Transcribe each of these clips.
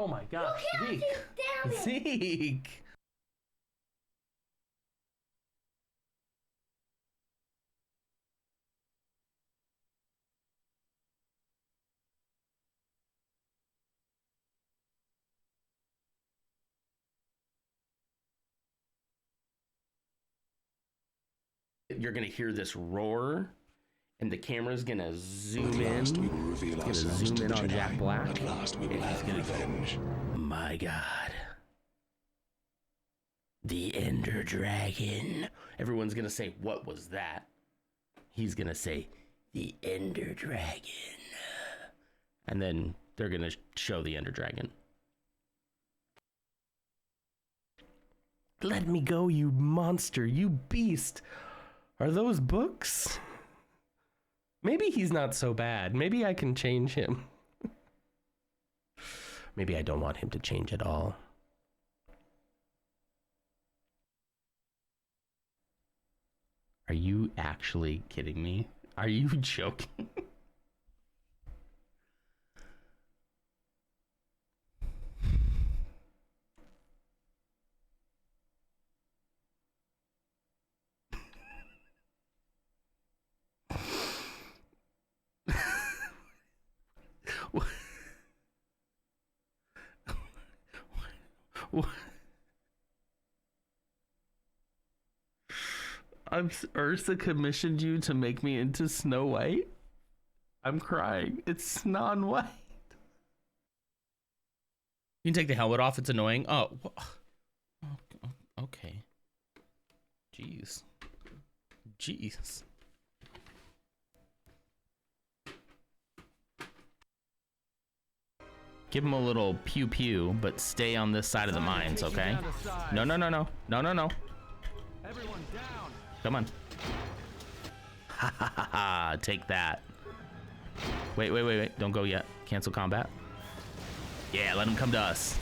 Oh my gosh, You Zeke. damn it. Zeke. You're gonna hear this roar, and the camera's gonna zoom in. We will reveal It's ourselves gonna zoom to in the on Jedi. Jack Black. At last we will and he's have gonna revenge. go, my God. The Ender Dragon. Everyone's gonna say, what was that? He's gonna say, the Ender Dragon. And then they're gonna show the Ender Dragon. Let me go, you monster, you beast. Are those books? Maybe he's not so bad. Maybe I can change him. Maybe I don't want him to change at all. Are you actually kidding me? Are you joking? Ursa commissioned you to make me into Snow White? I'm crying. It's Snow White. You can take the helmet off. It's annoying. Oh, okay. Jeez. Give him a little pew pew, but stay on this side of the mines, okay? No. Everyone down. Come on. Ha ha ha ha. Take that. Wait. Don't go yet. Cancel combat. Yeah, let him come to us.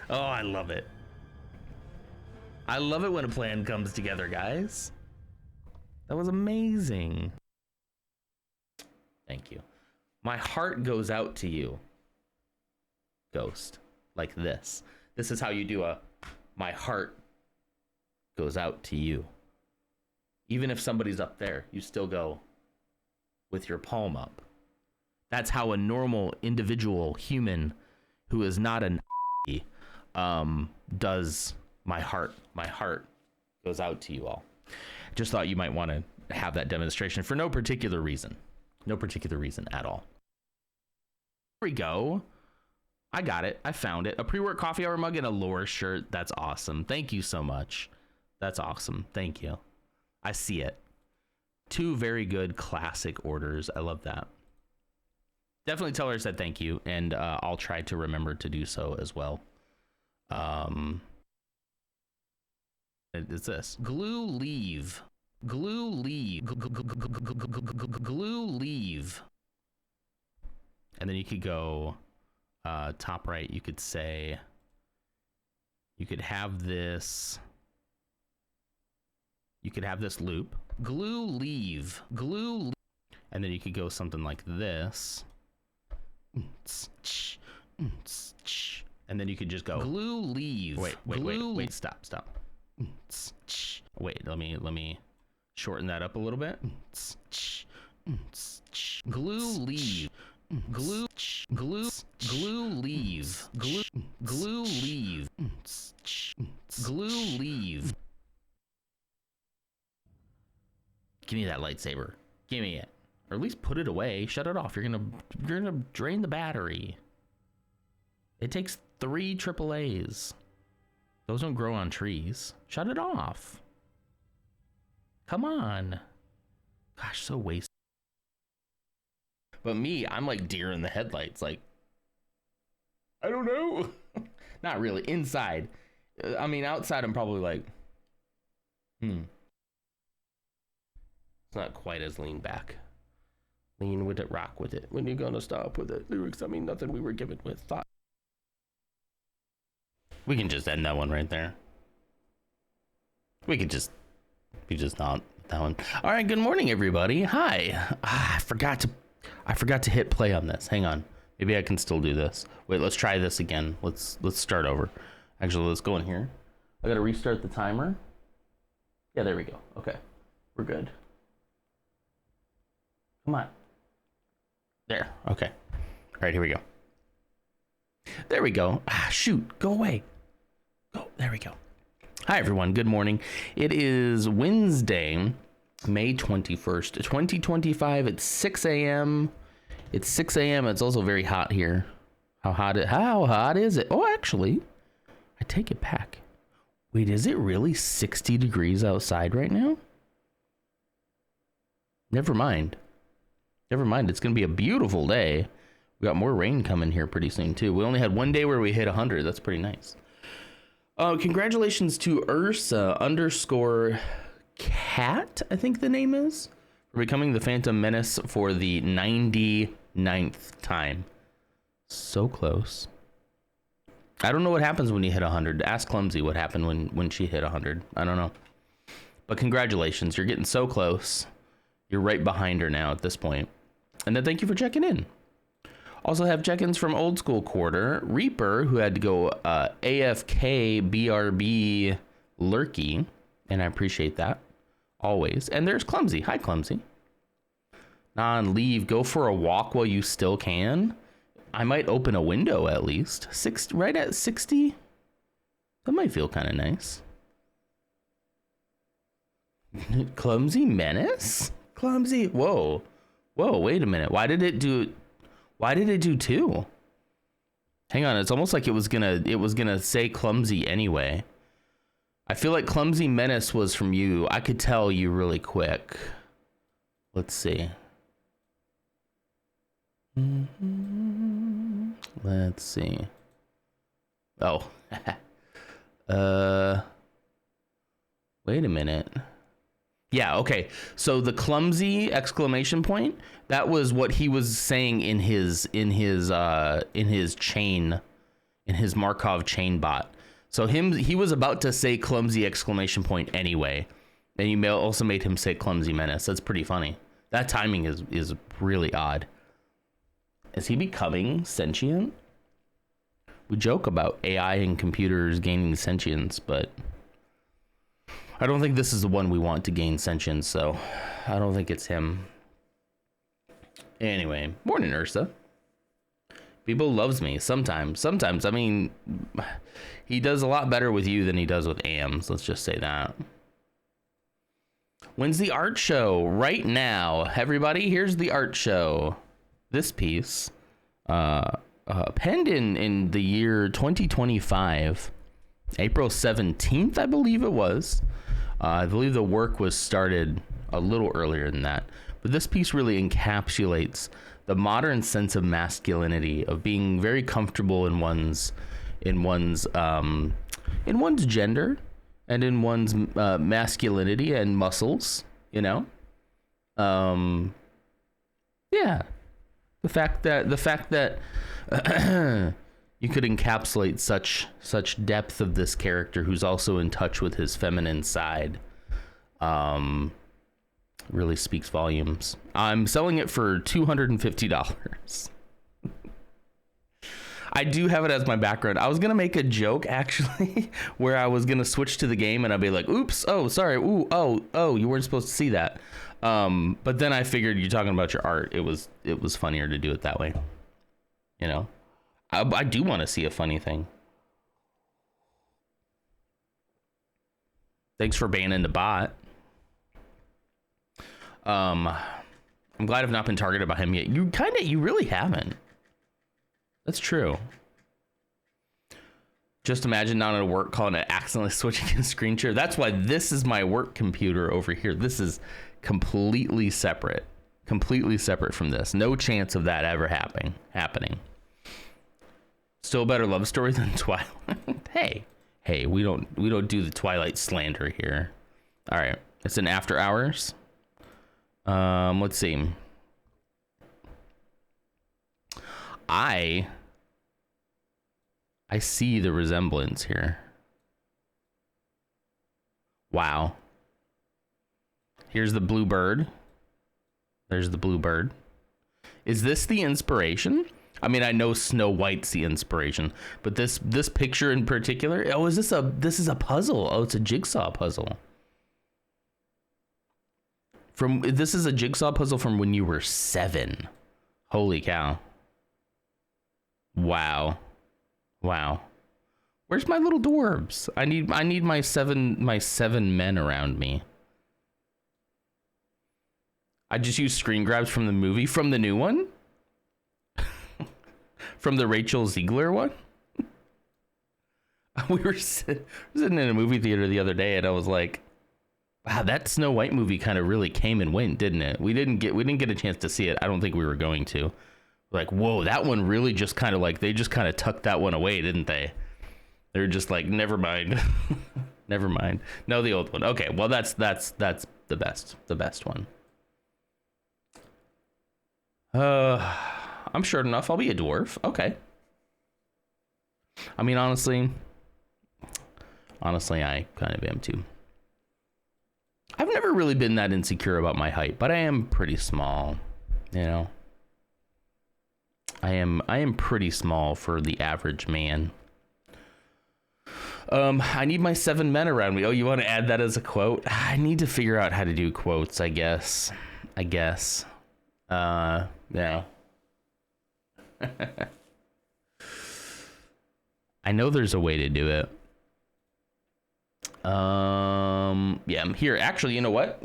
Oh, I love it. I love it when a plan comes together, guys. That was amazing. Thank you. My heart goes out to you, Ghost. Like this. This is how you do a my heart goes out to you. Even if somebody's up there, you still go with your palm up. That's how a normal individual human who is not an does my heart. My heart goes out to you all. Just thought you might want to have that demonstration for no particular reason. No particular reason at all. There we go. I got it. I found it. A pre-work coffee hour mug and a lore shirt. That's awesome. Thank you so much. That's awesome. Thank you. I see it. 2 very good classic orders. I love that. Definitely tell her I said thank you, and I'll try to remember to do so as well. It's this. Glue leave. Glue leave. Glue leave. And then you could go top right. You could say, you could have this. You could have this loop. Glue leave. Glue. And then you could go something like this. And then you could just go glue leave. Wait. Stop. Wait, let me shorten that up a little bit. Glue leave. Glue leave. Glue leave. Glue leave. Give me that lightsaber. Give me it. Or at least put it away. Shut it off. You're gonna drain the battery. It takes 3 AAAs. Those don't grow on trees. Shut it off. Come on. Gosh, so wasted. But me, I'm like deer in the headlights. Like, I don't know. Not really. Inside. I mean, outside, I'm probably like, It's not quite as lean back. Lean with it, rock with it. When you gonna stop with it? Lyrics, I mean, nothing we were given with thought. We can just end that one right there. We just not. that one. All right, good morning, everybody. Hi. I forgot to hit play on this. Hang on. Maybe I can still do this. Wait, let's try this again. Let's start over. Actually, let's go in here. I gotta restart the timer. Yeah, there we go. Okay, we're good. Come on. There. Okay. All right, here we go. There we go. Ah, shoot. Go away. Go. There we go. Hi, everyone. Good morning. It is Wednesday, May 21st, 2025. It's 6 a.m. It's 6 a.m. It's also very hot here. How hot is it? Oh, actually, I take it back. Wait, is it really 60 degrees outside right now? Never mind. Never mind. It's going to be a beautiful day. We got more rain coming here pretty soon, too. We only had one day where we hit 100. That's pretty nice. Congratulations to Ursa_cat, I think the name is, for becoming the Phantom Menace for the 99th time. So close. I don't know what happens when you hit 100. Ask Clumsy what happened when she hit 100. I don't know. But congratulations. You're getting so close. You're right behind her now at this point. And then thank you for checking in. Also have check-ins from Old School Quarter, Reaper, who had to go AFK, BRB, Lurky, and I appreciate that, always. And there's Clumsy. Hi, Clumsy. Non-leave, go for a walk while you still can. I might open a window at least. Right at 60? That might feel kind of nice. Clumsy Menace? Clumsy, whoa. Whoa, wait a minute. Why did it do 2? Hang on, it's almost like it was gonna say Clumsy anyway. I feel like Clumsy Menace was from you. I could tell you really quick. Let's see. Let's see. Oh. Wait a minute. Yeah, okay. So the Clumsy exclamation point, that was what he was saying in his chain, in his Markov chain bot. So he was about to say Clumsy exclamation point anyway. And you also made him say Clumsy Menace. That's pretty funny. That timing is really odd. Is he becoming sentient? We joke about AI and computers gaining sentience, but I don't think this is the one we want to gain sentience, so I don't think it's him. Anyway, morning, Ursa. People loves me sometimes. I mean, he does a lot better with you than he does with AMs. Let's just say that. When's the art show? Right now, everybody. Here's the art show. This piece, penned in the year 2025, April 17th, I believe it was. I believe the work was started a little earlier than that, but this piece really encapsulates the modern sense of masculinity, of being very comfortable in one's gender and in one's masculinity and muscles, you know. Yeah, the fact that you could encapsulate such depth of this character, who's also in touch with his feminine side, really speaks volumes. I'm selling it for $250. I do have it as my background. I was gonna make a joke actually, where I was gonna switch to the game and I'd be like, "Oops! Oh, sorry! Ooh! Oh! You weren't supposed to see that." But then I figured you're talking about your art. It was funnier to do it that way. You know, I do want to see a funny thing. Thanks for banning the bot. I'm glad I've not been targeted by him yet. You really haven't. That's true. Just imagine not at a work call and accidentally switching a screen share. That's why this is my work computer over here. This is completely separate from this. No chance of that ever happening. Still a better love story than Twilight. Hey, we don't do the Twilight slander here. All right, it's an after hours. Let's see. I see the resemblance here. Wow. Here's the blue bird. There's the blue bird. Is this the inspiration? I mean, I know Snow White's the inspiration, but this picture in particular, oh, this is a puzzle. Oh, it's a jigsaw puzzle. This is a jigsaw puzzle from when you were 7. Holy cow. Wow. Wow. Where's my little dwarves? I need my seven men around me. I just used screen grabs from the movie, from the new one. From the Rachel Ziegler one? We were sitting in a movie theater the other day, and I was like, wow, that Snow White movie kind of really came and went, didn't it? We didn't get a chance to see it. I don't think we were going to. Like, whoa, that one really just kind of like, they just kind of tucked that one away, didn't they? They were just like, never mind. Never mind. No, the old one. Okay, well, that's the best one. I'm short enough. I'll be a dwarf. Okay. I mean, honestly, I kind of am too. I've never really been that insecure about my height, but I am pretty small, you know. I am pretty small for the average man. I need my 7 men around me. Oh, you want to add that as a quote? I need to figure out how to do quotes, I guess. Yeah. I know there's a way to do it. Yeah, here, actually, you know what?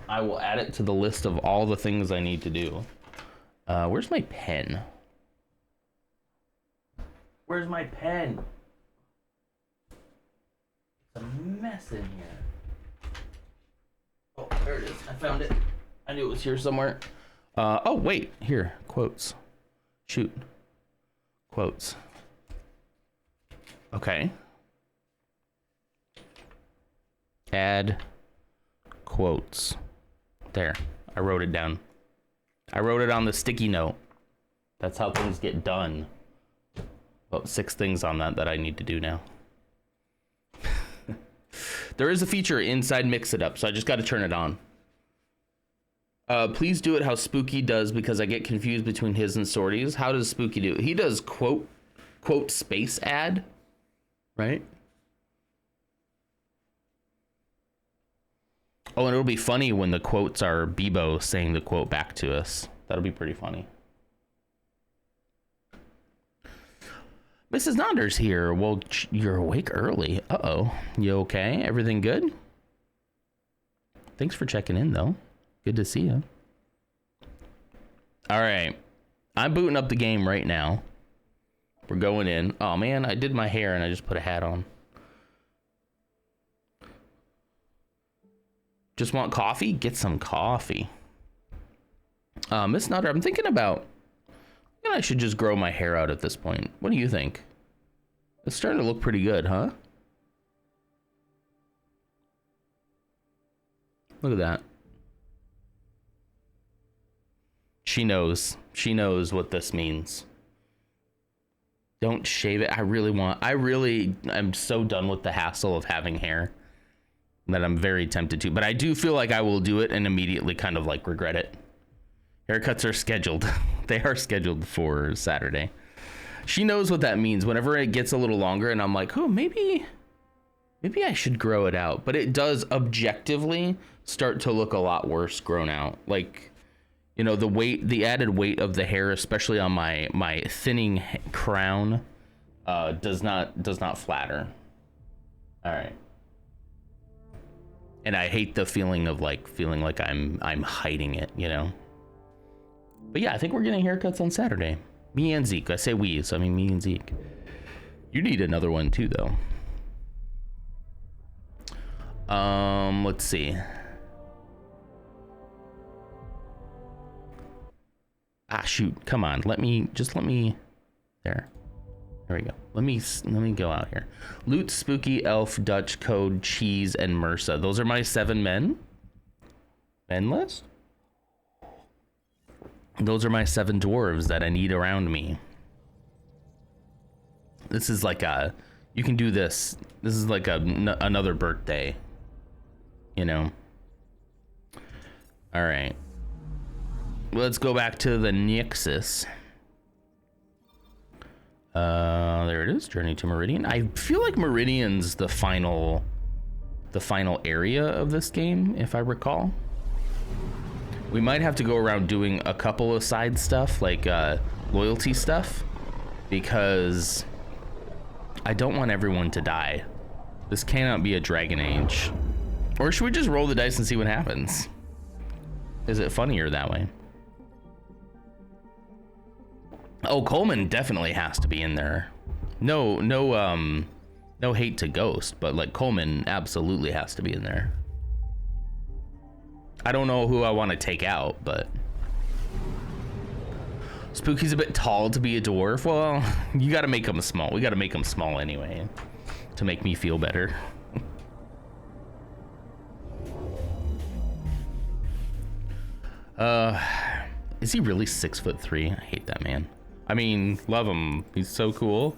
I will add it to the list of all the things I need to do. Where's my pen? Where's my pen? It's a mess in here. Oh, there it is. I found it. I knew it was here somewhere. Oh, wait. Here. Quotes. Shoot. Quotes. Okay. Add quotes. There. I wrote it down. I wrote it on the sticky note. That's how things get done. About 6 things on that I need to do now. There is a feature inside Mix It Up, so I just got to turn it on. Please do it how Spooky does, because I get confused between his and Sorty's. How does Spooky do it? He does quote space add, right? Oh, and it'll be funny when the quotes are Bebo saying the quote back to us. That'll be pretty funny. Mrs. Nonder's here. Well, you're awake early. Uh-oh. You okay? Everything good? Thanks for checking in, though. Good to see you. All right. I'm booting up the game right now. We're going in. Oh, man, I did my hair and I just put a hat on. Just want coffee? Get some coffee. Miss Nutter, I'm thinking about... I should just grow my hair out at this point. What do you think? It's starting to look pretty good, huh? Look at that. She knows. She knows what this means. Don't shave it. I'm so done with the hassle of having hair that I'm very tempted to. But I do feel like I will do it and immediately kind of like regret it. Haircuts are scheduled. They are scheduled for Saturday. She knows what that means. Whenever it gets a little longer and I'm like, oh, maybe I should grow it out. But it does objectively start to look a lot worse grown out. Like, you know, the added weight of the hair, especially on my thinning crown, does not flatter. All right. And I hate the feeling like I'm hiding it, you know. But yeah, I think we're getting haircuts on Saturday. Me and Zeke. I say we, so I mean me and Zeke. You need another one too, though. Let's see. Ah, shoot. Come on. Let me there. There we go. Let me go out here. Loot, Spooky, Elf, Dutch, Code, Cheese, and MRSA. Those are my 7 men. Men list? Those are my 7 dwarves that I need around me. This is like you can do this. This is like another birthday, you know. All right. Let's go back to the Nexus. There it is. Journey to Meridian. I feel like Meridian's the final area of this game, if I recall. We might have to go around doing a couple of side stuff, like loyalty stuff, because I don't want everyone to die. This cannot be a Dragon Age. Or should we just roll the dice and see what happens? Is it funnier that way? Oh, Coleman definitely has to be in there. No hate to Ghost, but like Coleman absolutely has to be in there. I don't know who I want to take out, but Spooky's a bit tall to be a dwarf. Well, you got to make him small. We got to make him small anyway to make me feel better. Is he really 6'3"? I hate that man. I mean, love him. He's so cool.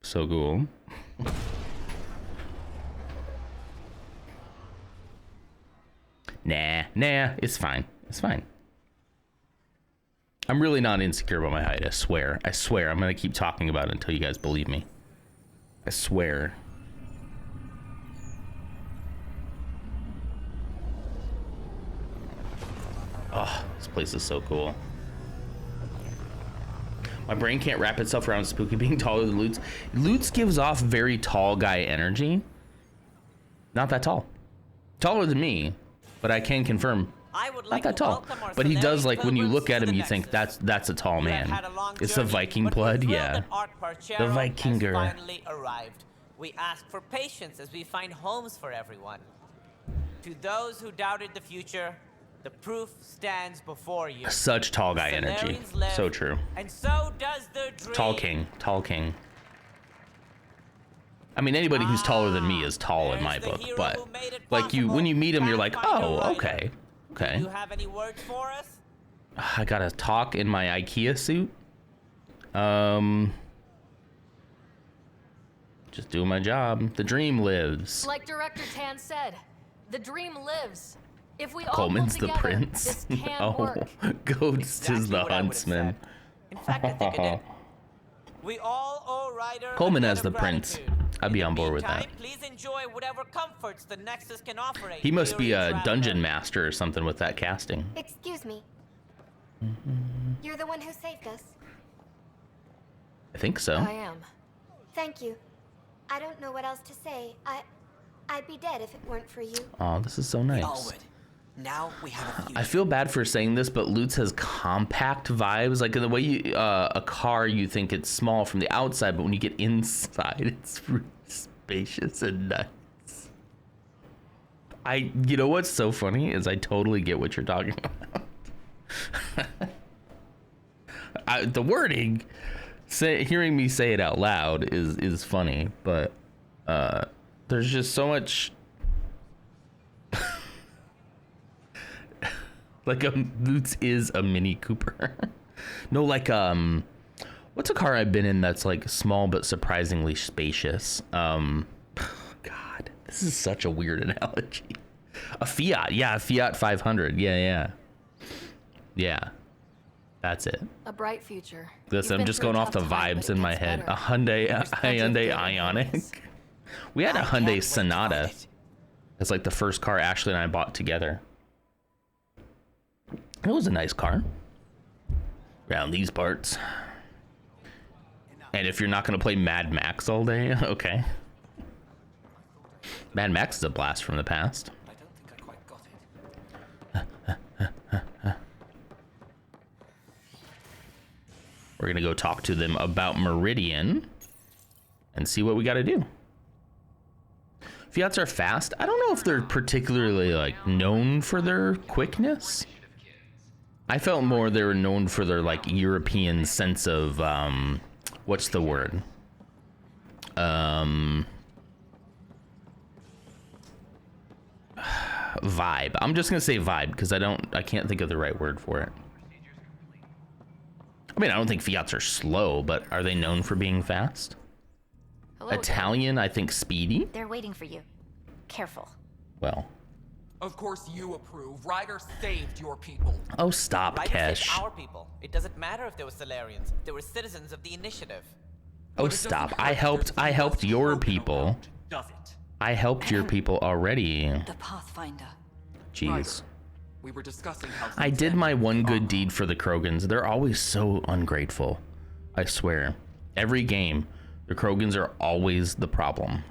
So cool. Nah, it's fine. It's fine. I'm really not insecure about my height, I swear. I swear, I'm gonna keep talking about it until you guys believe me. I swear. Oh, this place is so cool. My brain can't wrap itself around Spooky being taller than Lutz. Lutz gives off very tall guy energy. Not that tall. Taller than me, but I can confirm not that tall. But he does, like, when you look at him, you think that's a tall man. It's the Viking blood, yeah. The Vikinger. Finally arrived. We ask for patience as we find homes for everyone. To those who doubted the future, the proof stands before you. Such tall guy energy. So true. And so does the dream. Tall king. I mean, anybody who's taller than me is tall in my book, but like when you meet him, you're like, oh, okay. Do you have any words for us? I gotta talk in my IKEA suit. Just doing my job. The dream lives. Like Director Tan said, the dream lives. If we all Coleman's pull the together, prince. this can Oh, work. Ghost is the huntsman. In fact, I think it did. We all owe Ryder Coleman a debt as the of prince. gratitude. I'd be In on the board with that. meantime, please enjoy whatever comforts the Nexus can offer. He must be a traveler. dungeon master or something with that casting. Excuse me. You're the one who saved us. I think so. I am. Thank you. I don't know what else to say. I'd be dead if it weren't for you. Oh, this is so nice. All would. Now we have a future. I feel bad for saying this, but Lutz has compact vibes. Like in the way you, a car, you think it's small from the outside, but when you get inside, it's really spacious and nice. You know what's so funny is I totally get what you're talking about. The wording, hearing me say it out loud is funny, but there's just so much. Like Lutz is a Mini Cooper. No, like what's a car I've been in that's like small but surprisingly spacious? God, this is such a weird analogy. A Fiat, yeah, a Fiat 500, yeah. That's it. A bright future. Listen, I'm just going off the vibes in my head. A Hyundai Ioniq. We had a Hyundai Sonata. It's like the first car Ashley and I bought together. It was a nice car. Around these parts. And if you're not going to play Mad Max all day, okay. Mad Max is a blast from the past. I don't think I quite got it. We're going to go talk to them about Meridian and see what we got to do. Fiats are fast. I don't know if they're particularly like known for their quickness. I felt more they were known for their like European sense of what's the word? Vibe. I'm just gonna say vibe because I can't think of the right word for it. I mean, I don't think Fiats are slow, but are they known for being fast? Hello, Italian, I think speedy. They're waiting for you. Careful. Well, Of course you approve. Ryder saved your people. Oh, stop, Ryder saved Kesh. our people. It doesn't matter if they were Solarians. They were citizens of the initiative. Oh, But it doesn't stop. hurt I if helped there's less your Krogan people. around, does it? I helped your people already. The Pathfinder. Jeez. Ryder, we were discussing how I things did end my with one the good Archon. deed for the Krogans. They're always so ungrateful. I swear. Every game, the Krogans are always the problem.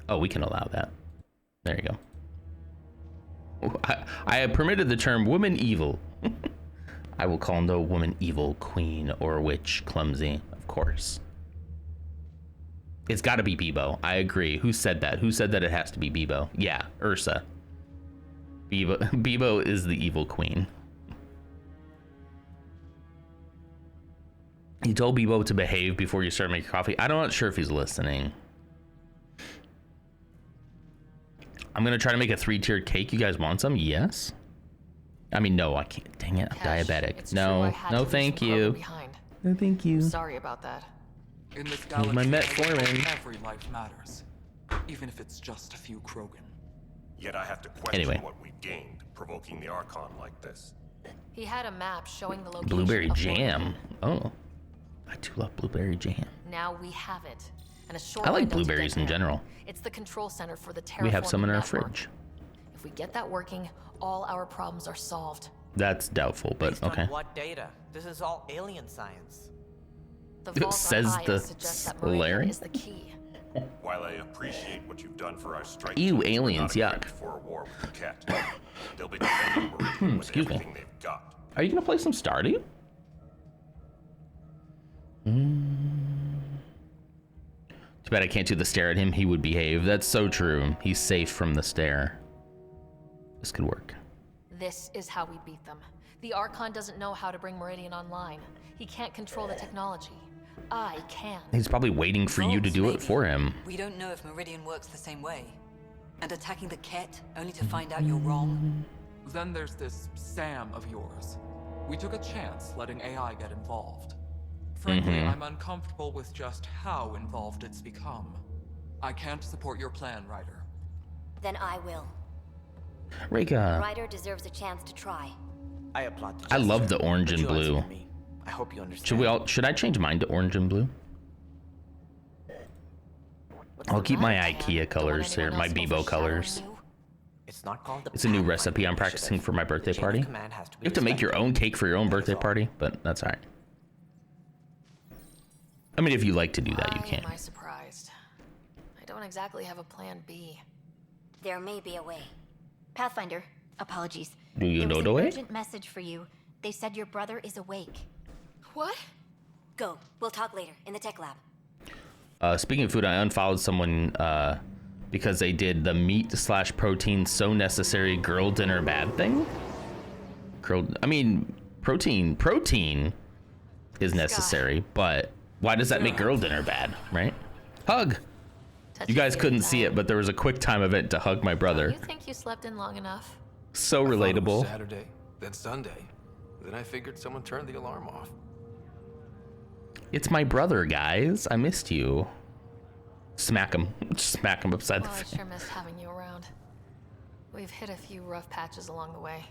Oh, we can allow that. There you go. I have permitted the term woman evil. I will call no woman evil, queen, or witch clumsy, of course. It's got to be Bebo. I agree. Who said that? Who said that it has to be Bebo? Yeah, Ursa. Bebo is the evil queen. You told Bebo to behave before you start making coffee. I'm not sure if he's listening. I'm gonna try to make a 3-tiered cake. You guys want some? Yes. I mean, no, I can't. Dang it, I'm Kesh, diabetic. it's true, No, I had no, to leave thank some Krogan you. behind. No, thank you. Sorry about that. In this my galaxy, metformin. every life matters, even if it's just a few Krogan. Yet I have to question Anyway. what we've gained, provoking the Archon like this. He had a map showing the location Blueberry of jam. Meridian. Oh, I do love blueberry jam. Now we have it. And a short I like window to blueberries get in there. general. It's the control center for the terraforming We have some in our network. fridge. If we get that working, all our problems are solved. That's doubtful, but Based okay. on what data? This is all alien science. The It vault says on the Aya suggests that Meridian Solarian? is the key. While I appreciate what you've done for our strike Ew, teams, we're aliens, not yuck. equipped for a war with the cat. They'll be defending Meridian with Excuse me. everything they've got. Are you gonna play some Stardew? Too bad I can't do the stare at him. He would behave. That's so true. He's safe from the stare. This could work. This is how we beat them. The Archon doesn't know how to bring Meridian online. He can't control the technology. I can. He's probably waiting for you to do it Maybe. for him. We don't know if Meridian works the same way. And attacking the Ket only to find out you're wrong. Then there's this Sam of yours. We took a chance letting AI get involved. Frankly, I'm uncomfortable with just how involved it's become. I can't support your plan, Ryder. Then I will. Rika. Ryder deserves a chance to try. I applaud the I love gesture, the orange but and you answer blue. for me. I hope you understand. Should I change mine to orange and blue? What's I'll the keep my matter, Cam? IKEA Don't want colors here, anyone my else Bebo overshadowing colors. you? It's not called the It's a new Pathfinder recipe I'm Initiative. practicing for my birthday The chain of party. command has to be You have to make your respected. own cake for your own birthday all. party, but that's all right. I mean, if you like to do that, you Why can. am I surprised? I don't exactly have a plan B. There may be a way. Pathfinder, apologies. Do you There know was the an way? urgent message for you. They said your brother is awake. What? Go. We'll talk later in the tech lab. Speaking of food, I unfollowed someone because they did the meat/protein so necessary girl dinner bad thing. Protein is necessary, but why does that make girl dinner bad, right? Hug. You guys couldn't see it, but there was a quick time event to hug my brother. You think you slept in long enough? So I thought it was relatable. Saturday, then Sunday. Then I figured someone turned the alarm off. It's my brother, guys. I missed you. Smack him. Smack him upside the Well, I face. sure missed having you around. We've hit a few rough patches along the way.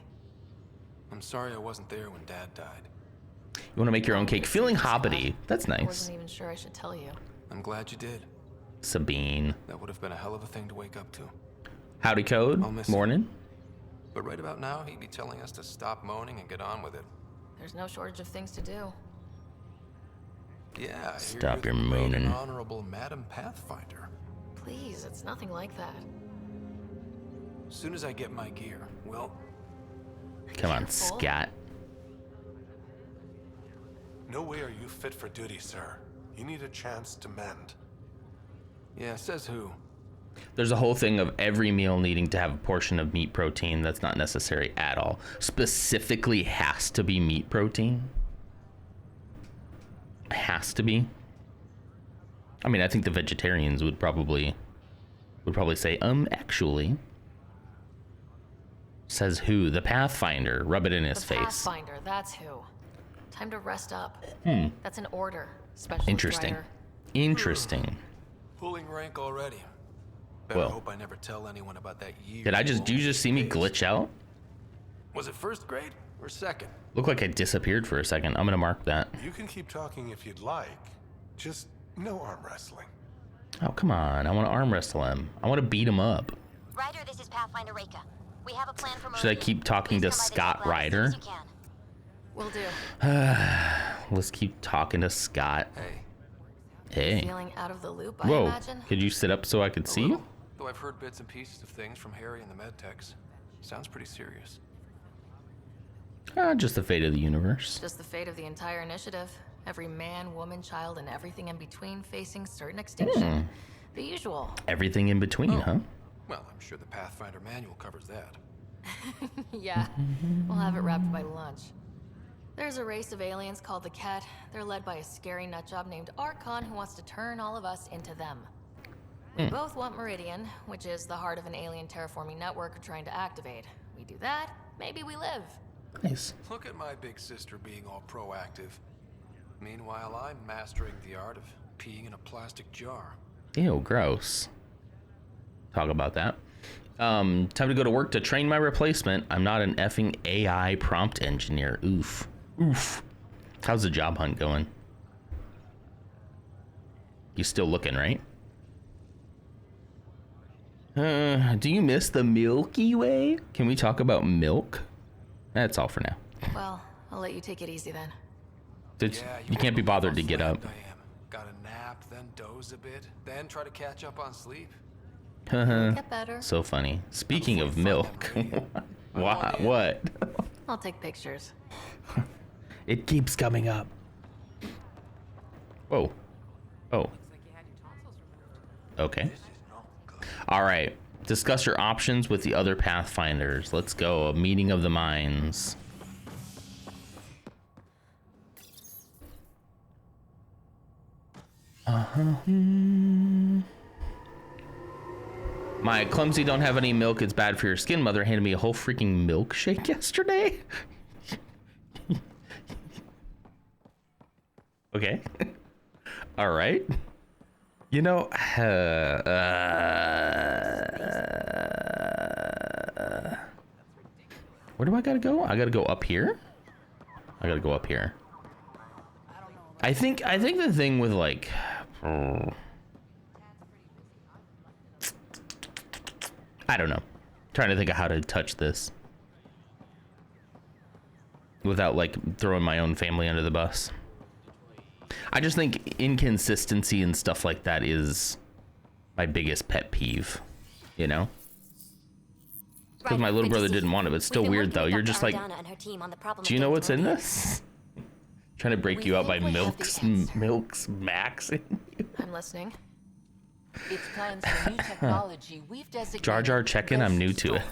I'm sorry I wasn't there when Dad died. You want to make your own cake? Feeling hobbity. That's I nice. wasn't even sure I should tell you. I'm glad you did. Sabine. That would have been a hell of a thing to wake up to. Howdy code. I'll miss you. Morning. But right about now, he'd be telling us to stop moaning and get on with it. There's no shortage of things to do. Yeah, I hear Stop you're your the great and moaning. Honorable Madam Pathfinder. Please, it's nothing like that. As soon as I get my gear, well, Come on, Careful. scat. No way are you fit for duty, sir. You need a chance to mend. yeah, says who? There's a whole thing of every meal needing to have a portion of meat protein. That's not necessary at all. Specifically has to be meat protein. Has to be. I mean, I think the vegetarians would probably say, actually. Says who? The Pathfinder. Rub it in his The face. Pathfinder, that's who. Time to rest up. That's an order, Specialist Interesting. Ryder. Interesting. Pulling rank already. Better Well. hope I never tell anyone about that year. Did you just see me glitch out? Was it first grade or second? Looked like I disappeared for a second. I'm gonna mark that. You can keep talking if you'd like. Just no arm wrestling. Oh, come on. I want to arm wrestle him. I want to beat him up. Ryder, this is Pathfinder Reika. We have a plan for Should I Meridian. keep talking to Please come by the Scott tech lab as soon Ryder? as you can. Will do. Let's keep talking to Scott. Hey. Hey. Feeling out of the loop, I Whoa. imagine? Could you sit up so I could A see little, you? though I've heard bits and pieces of things from Harry and the medtechs. Sounds pretty serious. Just the fate of the universe. Just the fate of the entire initiative. Every man, woman, child, and everything in between facing certain extinction. The usual. Everything in between, huh? Well, I'm sure the Pathfinder manual covers that. Yeah, we'll have it wrapped by lunch. There's a race of aliens called the Ket. They're led by a scary nutjob named Archon who wants to turn all of us into them. We both want Meridian, which is the heart of an alien terraforming network we're trying to activate. We do that, maybe we live. Nice. Look at my big sister being all proactive. Meanwhile, I'm mastering the art of peeing in a plastic jar. Ew, gross. Talk about that. Time to go to work to train my replacement. I'm not an effing AI prompt engineer. Oof. Oof. How's the job hunt going? You still looking, right? Do you miss the Milky Way? Can we talk about milk? That's all for now. Well, I'll let you take it easy then. You can't be bothered to get up. I am. Got a nap, then doze a bit, then try to catch up on sleep. Get better. So funny. Speaking of milk. What? I'll take pictures. It keeps coming up. Whoa. Oh. Okay. All right. Discuss your options with the other Pathfinders. Let's go. A meeting of the minds. My clumsy don't have any milk. It's bad for your skin. Mother handed me a whole freaking milkshake yesterday. Okay. All right. You know, where do I gotta go? I gotta go up here. I gotta go up here. I think the thing with like, I don't know. Trying to think of how to touch this without like throwing my own family under the bus. I just think inconsistency and stuff like that is my biggest pet peeve, you know? Because my little brother didn't want it, but it's still weird though. You're just like, do you know what's in this? Trying to break you out by milks maxing. I'm listening. It's plans for new technology we've designated. Jar Jar check-in, I'm new to it.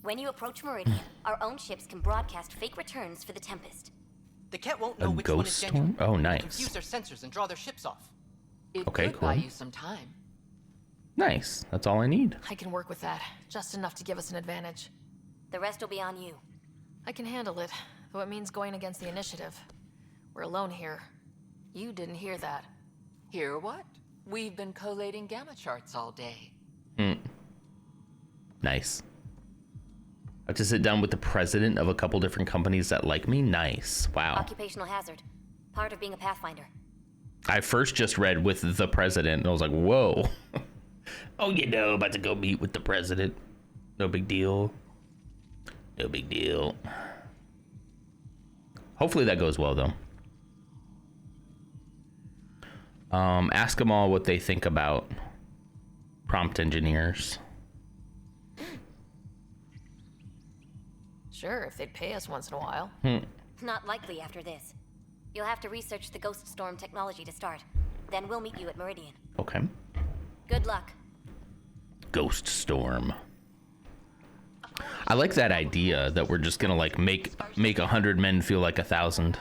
When you approach Meridian, our own ships can broadcast fake returns for the Tempest. The Ket won't A know which one is ghost genuine. storm? Oh, They'll nice. confuse their sensors and draw their ships off. It Okay, could buy cool. you some time. Nice. That's all I need. I can work with that. Just enough to give us an advantage. The rest will be on you. I can handle it, though it means going against the initiative. We're alone here. You didn't hear that. Hear what? We've been collating gamma charts all day. Nice. I have to sit down with the president of a couple different companies that like me. Nice. Wow. Occupational hazard. Part of being a Pathfinder. I first just read with the president and I was like, whoa. Oh, you know, about to go meet with the president. No big deal. No big deal. Hopefully that goes well though. Ask them all what they think about prompt engineers. Sure, if they'd pay us once in a while. Not likely after this. You'll have to research the Ghost Storm technology to start. Then we'll meet you at Meridian. Okay. Good luck. Ghost Storm. I like that idea that we're just gonna like make 100 men feel like 1,000.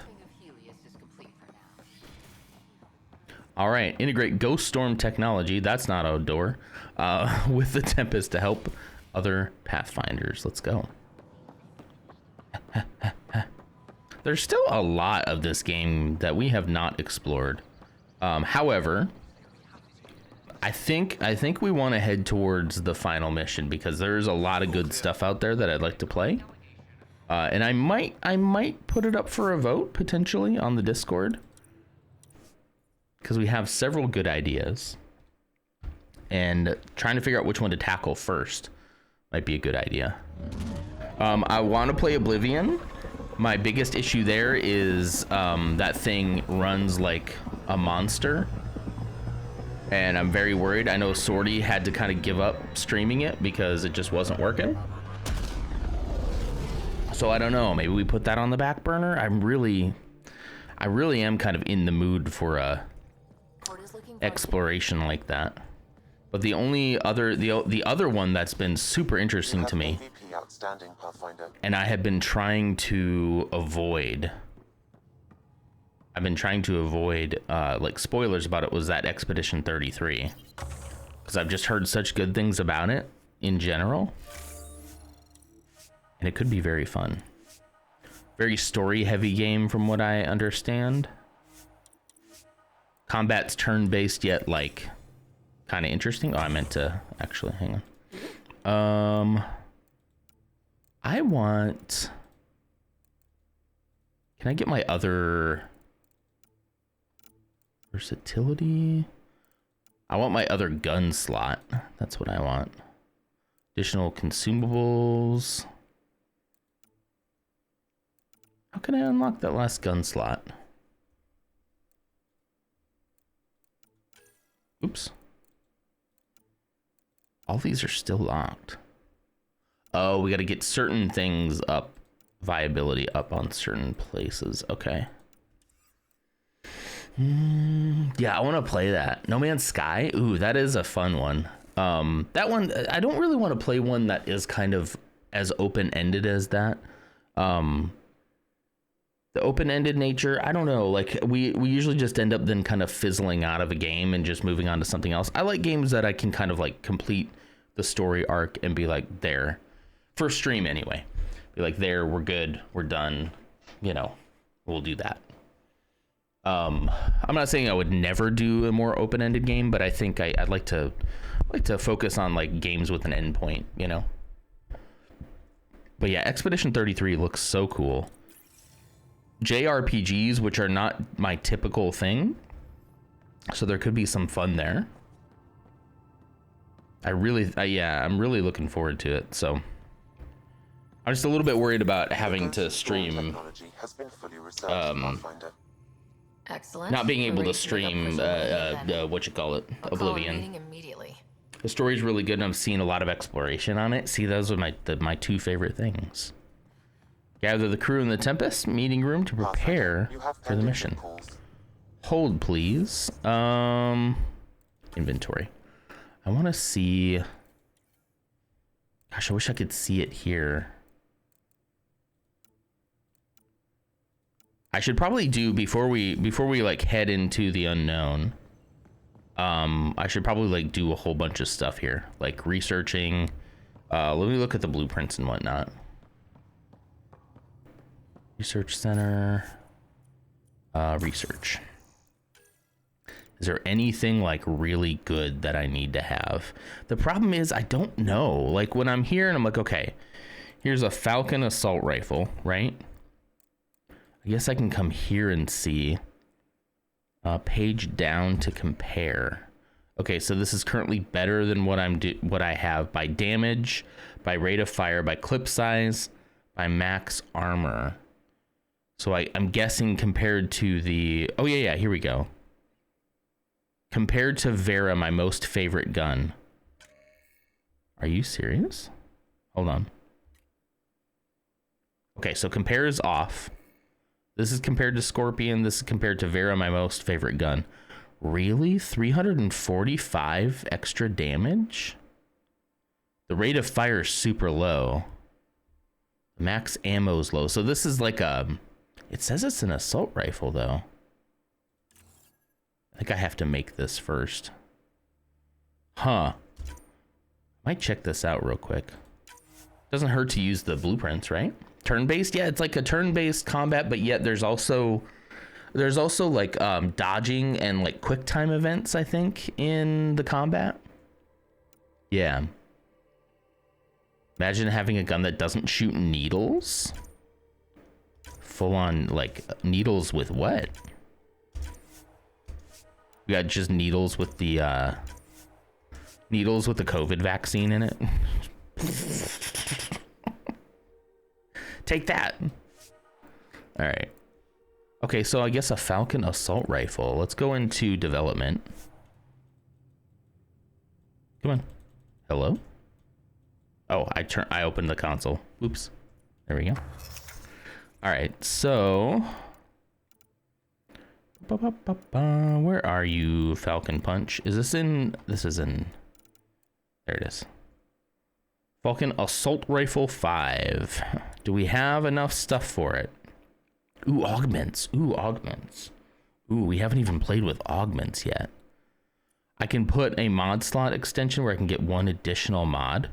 All right, integrate Ghost Storm technology. That's not outdoor. With the Tempest to help other Pathfinders. Let's go. There's still a lot of this game that we have not explored. However, I think we want to head towards the final mission because there's a lot of good stuff out there that I'd like to play. And I might put it up for a vote potentially on the Discord because we have several good ideas, and trying to figure out which one to tackle first might be a good idea. I want to play Oblivion. My biggest issue there is that thing runs like a monster, and I'm very worried. I know Sorty had to kind of give up streaming it because it just wasn't working. So I don't know, maybe we put that on the back burner. I really am kind of in the mood for a exploration like that. But the only other the other one that's been super interesting to me, and I have been trying to avoid like spoilers about it, was that Expedition 33, because I've just heard such good things about it in general, and it could be very fun. Very story heavy game from what I understand. Combat's turn-based, yet like kind of interesting. Oh, I meant to actually hang on. I want, can I get my other versatility? I want my other gun slot. That's what I want. Additional consumables. How can I unlock that last gun slot? Oops. All these are still locked. Oh, we got to get certain things up, viability up on certain places. Okay. Yeah, I want to play that. No Man's Sky. Ooh, that is a fun one. That one, I don't really want to play one that is kind of as open-ended as that. The open-ended nature, I don't know, like we usually just end up then kind of fizzling out of a game and just moving on to something else. I like games that I can kind of like complete the story arc and be like, there, for stream anyway, be like, there, we're good, we're done, you know, we'll do that. I'm not saying I would never do a more open-ended game, but I think I'd like to focus on like games with an endpoint, you know. But yeah, Expedition 33 looks so cool. JRPGs, which are not my typical thing, so there could be some fun there. I'm really looking forward to it. So I'm just a little bit worried about having to stream, Excellent. not being able to stream Oblivion. Immediately. The story's really good, and I'm seeing a lot of exploration on it. See, those are my two favorite things. Gather the crew in the Tempest meeting room to prepare for the mission. Hold, please. Inventory. I want to see. Gosh, I wish I could see it here. I should probably do before we like head into the unknown. I should probably like do a whole bunch of stuff here, like researching. Let me look at the blueprints and whatnot. Research center. Research. Is there anything like really good that I need to have? The problem is I don't know. Like when I'm here and I'm like, okay, here's a Falcon assault rifle, right? I guess I can come here and see. Page down to compare. Okay, so this is currently better than what I have by damage, by rate of fire, by clip size, by max armor. So I'm guessing compared to the, oh yeah, here we go. Compared to Vera, my most favorite gun. Are you serious? Hold on. Okay, so compare is off. This is compared to Scorpion. This is compared to Vera, my most favorite gun. Really? 345 extra damage? The rate of fire is super low. Max ammo is low. So this is like a, it says it's an assault rifle though. I think I have to make this first. Huh. Might check this out real quick. Doesn't hurt to use the blueprints, right? Turn-based? Yeah, it's like a turn-based combat, but yet there's also There's also like dodging and like quick time events, I think, in the combat. Yeah. Imagine having a gun that doesn't shoot needles. Full on like needles with what? We got just needles with the COVID vaccine in it. Take that. All right. Okay, so I guess a Falcon assault rifle. Let's go into development. Come on. Hello? Oh, I opened the console. Oops. There we go. All right, so where are you, Falcon Punch? Is this in? This is in. There it is. Falcon Assault Rifle 5. Do we have enough stuff for it? Ooh, augments. Ooh, augments. Ooh, we haven't even played with augments yet. I can put a mod slot extension where I can get one additional mod,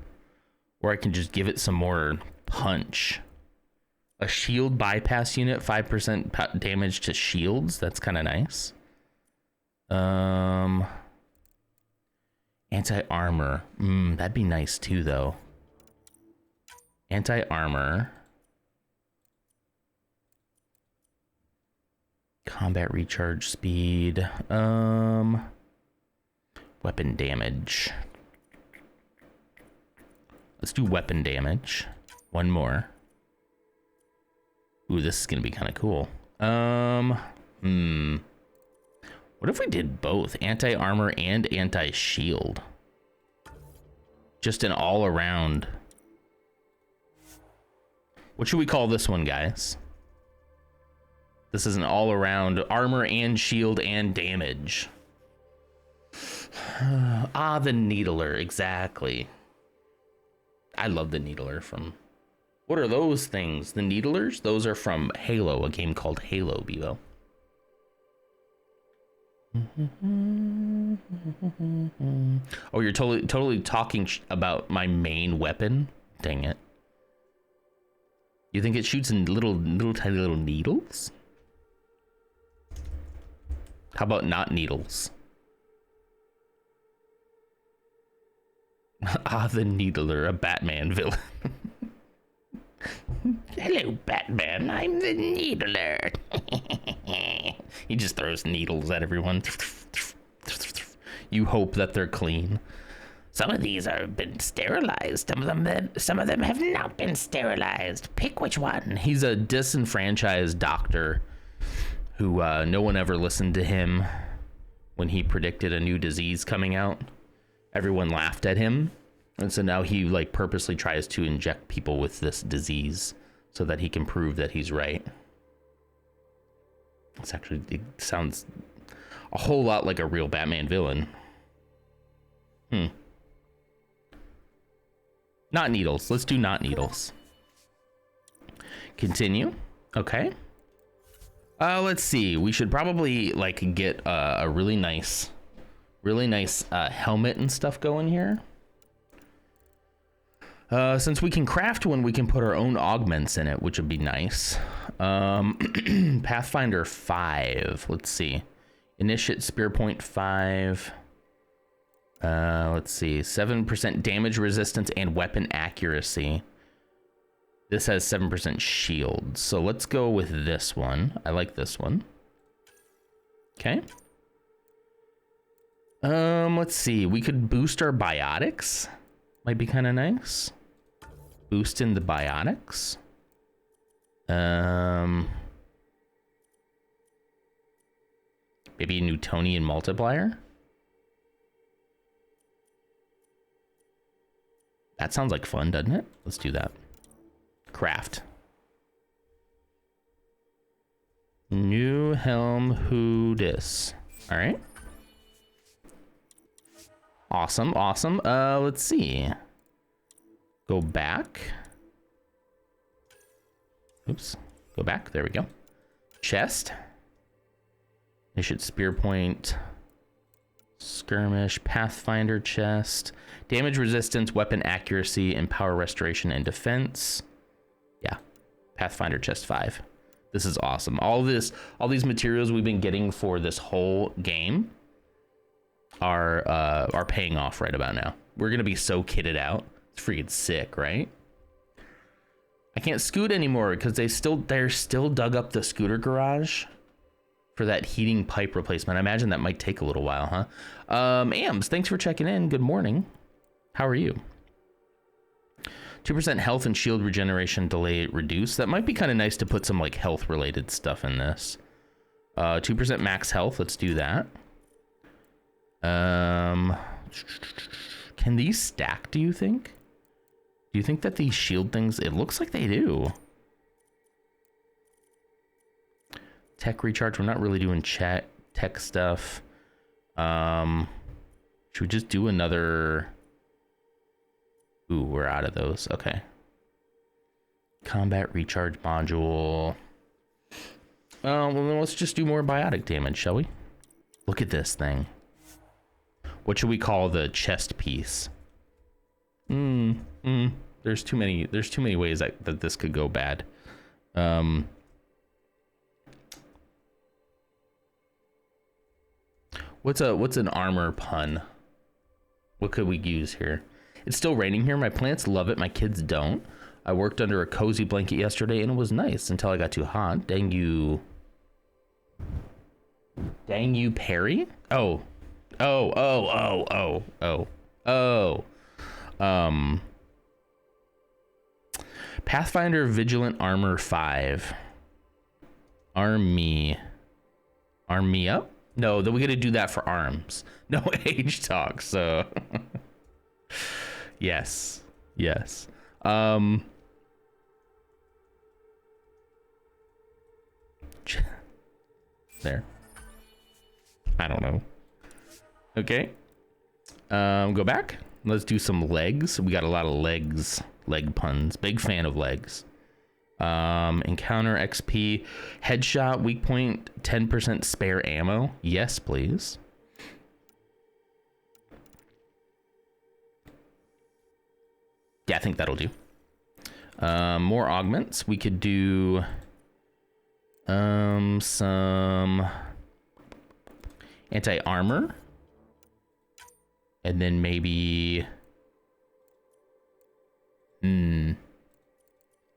or I can just give it some more punch. A shield bypass unit, 5% damage to shields. That's kind of nice. Anti-armor. That'd be nice too, though. Anti-armor. Combat recharge speed. Weapon damage. Let's do weapon damage. One more. Ooh, this is gonna be kind of cool. What if we did both? Anti-armor and anti-shield. Just an all-around. What should we call this one, guys? This is an all-around armor and shield and damage. The Needler, exactly. I love the Needler from... What are those things? The Needlers? Those are from Halo, a game called Halo, Bevo. Oh, you're totally talking about my main weapon? Dang it. You think it shoots in little tiny little needles? How about not needles? The Needler, a Batman villain. Hello, Batman. I'm the Needler. He just throws needles at everyone. You hope that they're clean. Some of these have been sterilized. Some of them have not been sterilized. Pick which one. He's a disenfranchised doctor who no one ever listened to him when he predicted a new disease coming out. Everyone laughed at him. And so now he like purposely tries to inject people with this disease so that he can prove that he's right. It sounds a whole lot like a real Batman villain. Not needles. Let's do not needles. Continue. Okay. Let's see. We should probably like get a really nice helmet and stuff going here. Since we can craft one, we can put our own augments in it, which would be nice. Pathfinder 5. Let's see. Initiate Spear Point 5. Let's see. 7% damage resistance and weapon accuracy. This has 7% shield. So let's go with this one. I like this one. Okay. Let's see. We could boost our biotics. Might be kind of nice. Boost in the biotics. Maybe a Newtonian multiplier. That sounds like fun, doesn't it? Let's do that. Craft. New helm, who dis? All right. Awesome, awesome. Let's see. Go back. Oops. Go back. There we go. Chest. Initiate Spear Point. Skirmish. Pathfinder chest. Damage resistance, weapon accuracy, and power restoration and defense. Yeah. Pathfinder chest 5. This is awesome. All these materials we've been getting for this whole game are paying off right about now. We're gonna be so kitted out. It's freaking sick, right? I can't scoot anymore because they're still dug up the scooter garage for that heating pipe replacement. I imagine that might take a little while, huh? Ams, thanks for checking in. Good morning. How are you? 2% health and shield regeneration delay reduced. That might be kind of nice to put some like health related stuff in this. 2% max health. Let's do that. Can these stack, do you think? Do you think that these shield things, it looks like they do. Tech recharge, we're not really doing tech stuff. Should we just do another? Ooh, we're out of those. Okay. Combat recharge module. Well, then let's just do more biotic damage, shall we? Look at this thing. What should we call the chest piece? There's too many ways that this could go bad. What's an armor pun? What could we use here? It's still raining here. My plants love it. My kids don't. I worked under a cozy blanket yesterday and it was nice until I got too hot. Dang you, Perry? Oh. Pathfinder Vigilant Armor 5. Arm me up? No, then we gotta do that for arms. No age talk, so yes. There. I don't know. Okay. Go back. Let's do some legs. We got a lot of leg puns. Big fan of legs. Encounter XP, headshot, weak point, 10% spare ammo. Yes, please. Yeah, I think that'll do. More augments. We could do some anti-armor. And then maybe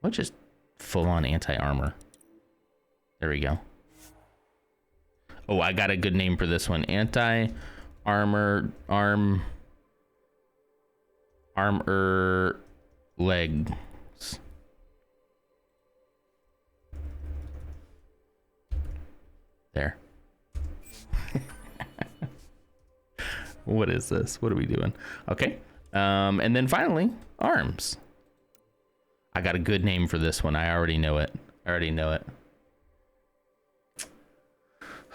what, just full-on anti-armor. There we go. Oh, I got a good name for this one. Anti-armor armor legs. There. What is this? What are we doing? Okay. And then finally, arms. I got a good name for this one. I already know it.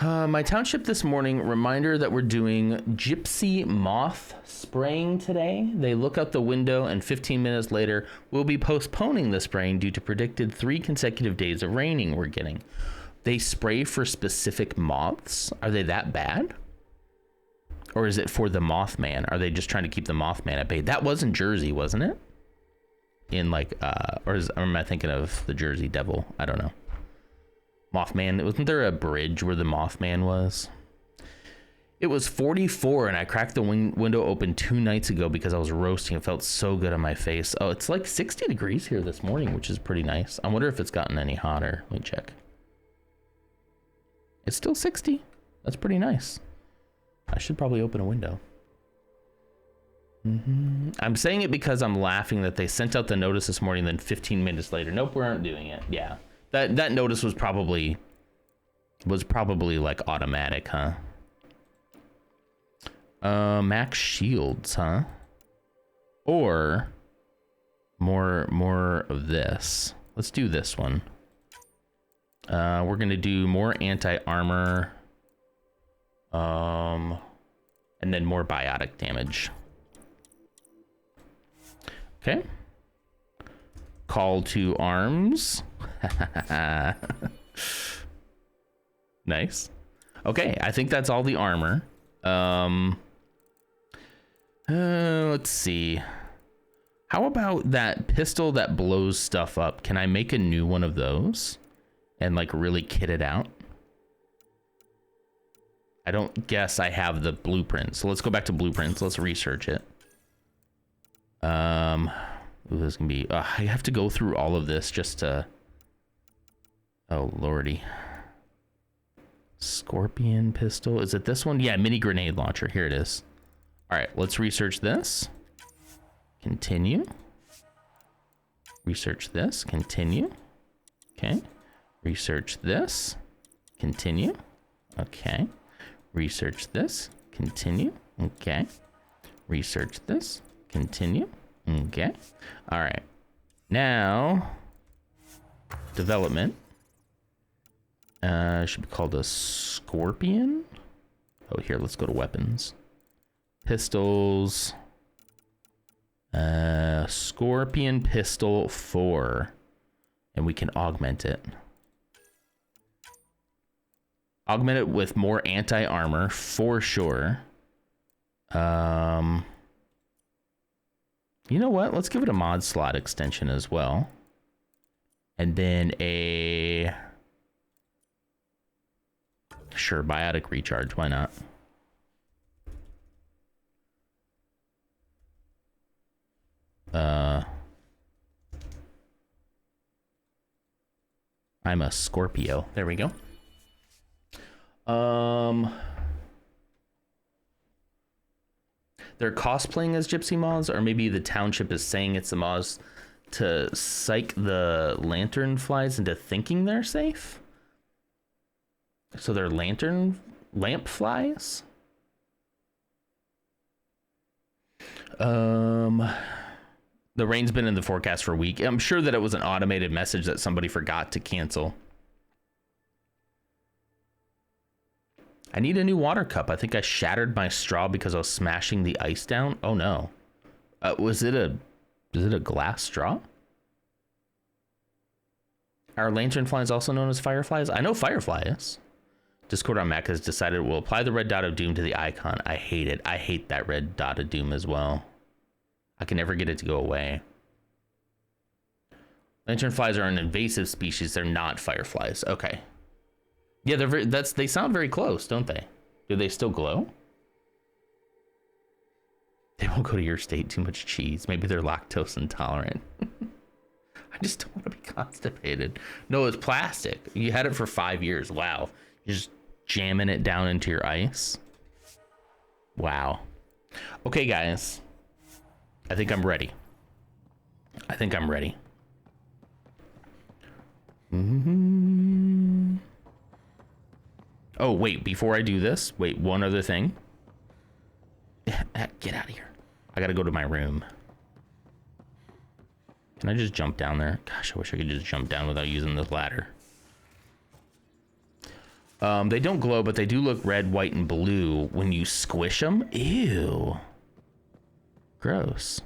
My township this morning, reminder that we're doing gypsy moth spraying today. They look out the window and 15 minutes later, we'll be postponing the spraying due to predicted 3 consecutive days of raining we're getting. They spray for specific moths. Are they that bad? Or is it for the Mothman? Are they just trying to keep the Mothman at bay? That was in Jersey, wasn't it? In like, or am I thinking of the Jersey Devil? I don't know. Mothman, wasn't there a bridge where the Mothman was? It was 44 and I cracked the window open 2 nights ago because I was roasting. It felt so good on my face. Oh, it's like 60 degrees here this morning, which is pretty nice. I wonder if it's gotten any hotter. Let me check. It's still 60. That's pretty nice. I should probably open a window. I'm saying it because I'm laughing that they sent out the notice this morning, then 15 minutes later, nope, we aren't doing it. Yeah, that notice was probably like automatic, huh? Max shields, huh? Or more of this. Let's do this one. We're gonna do more anti-armor. And then more biotic damage. Okay. Call to arms. Nice. Okay, I think that's all the armor. Let's see. How about that pistol that blows stuff up? Can I make a new one of those? and like really kit it out. I don't guess I have the blueprint. So let's go back to blueprints. Let's research it. Ooh, this can be, I have to go through all of this just to, oh lordy. Scorpion pistol, is it this one? Yeah, mini grenade launcher, here it is. All right, let's research this. Continue. Research this, continue. Okay, research this, continue. Okay, research this, continue. Okay, research this, continue. Okay, all right. Now, development. Should be called a Scorpion. Oh, here, let's go to weapons. Pistols. Scorpion pistol 4. And we can augment it. Augment it with more anti-armor for sure. You know what? Let's give it a mod slot extension as well. And then a... Sure, biotic recharge. Why not? I'm a Scorpio. There we go. They're cosplaying as gypsy moths, or maybe the township is saying it's the moths to psych the lantern flies into thinking they're safe. So they're lamp flies. The rain's been in the forecast for a week. I'm sure that it was an automated message that somebody forgot to cancel. I need a new water cup. I think I shattered my straw because I was smashing the ice down. Oh no. Was it a glass straw? Are lanternflies also known as fireflies? I know fireflies. Discord on Mac has decided it will apply the red dot of doom to the icon. I hate it. I hate that red dot of doom as well. I can never get it to go away. Lanternflies are an invasive species. They're not fireflies. Okay. Yeah, they sound very close, don't they? Do they still glow? They won't go to your state. Too much cheese. Maybe they're lactose intolerant. I just don't want to be constipated. No, it's plastic. You had it for 5 years. Wow. You're just jamming it down into your ice. Wow. Okay, guys. I think I'm ready. Mm-hmm. Oh, wait, before I do this, wait, one other thing. Get out of here. I gotta go to my room. Can I just jump down there? Gosh, I wish I could just jump down without using this ladder. They don't glow, but they do look red, white, and blue when you squish them. Ew. Gross.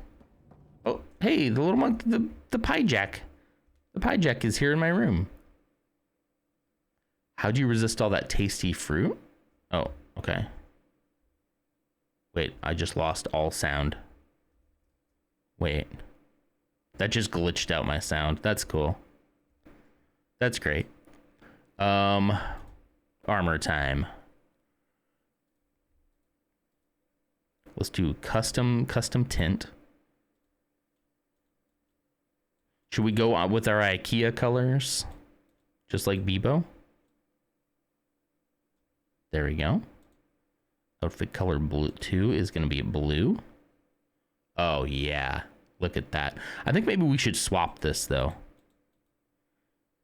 Oh, hey, the little monkey, the pie jack. The pie jack is here in my room. How'd you resist all that tasty fruit? Oh, okay. Wait, I just lost all sound. Wait. That just glitched out my sound. That's cool. That's great. Armor time. Let's do custom tint. Should we go on with our IKEA colors? Just like Bebo? There we go. Outfit color blue 2 is going to be blue. Oh, yeah. Look at that. I think maybe we should swap this, though.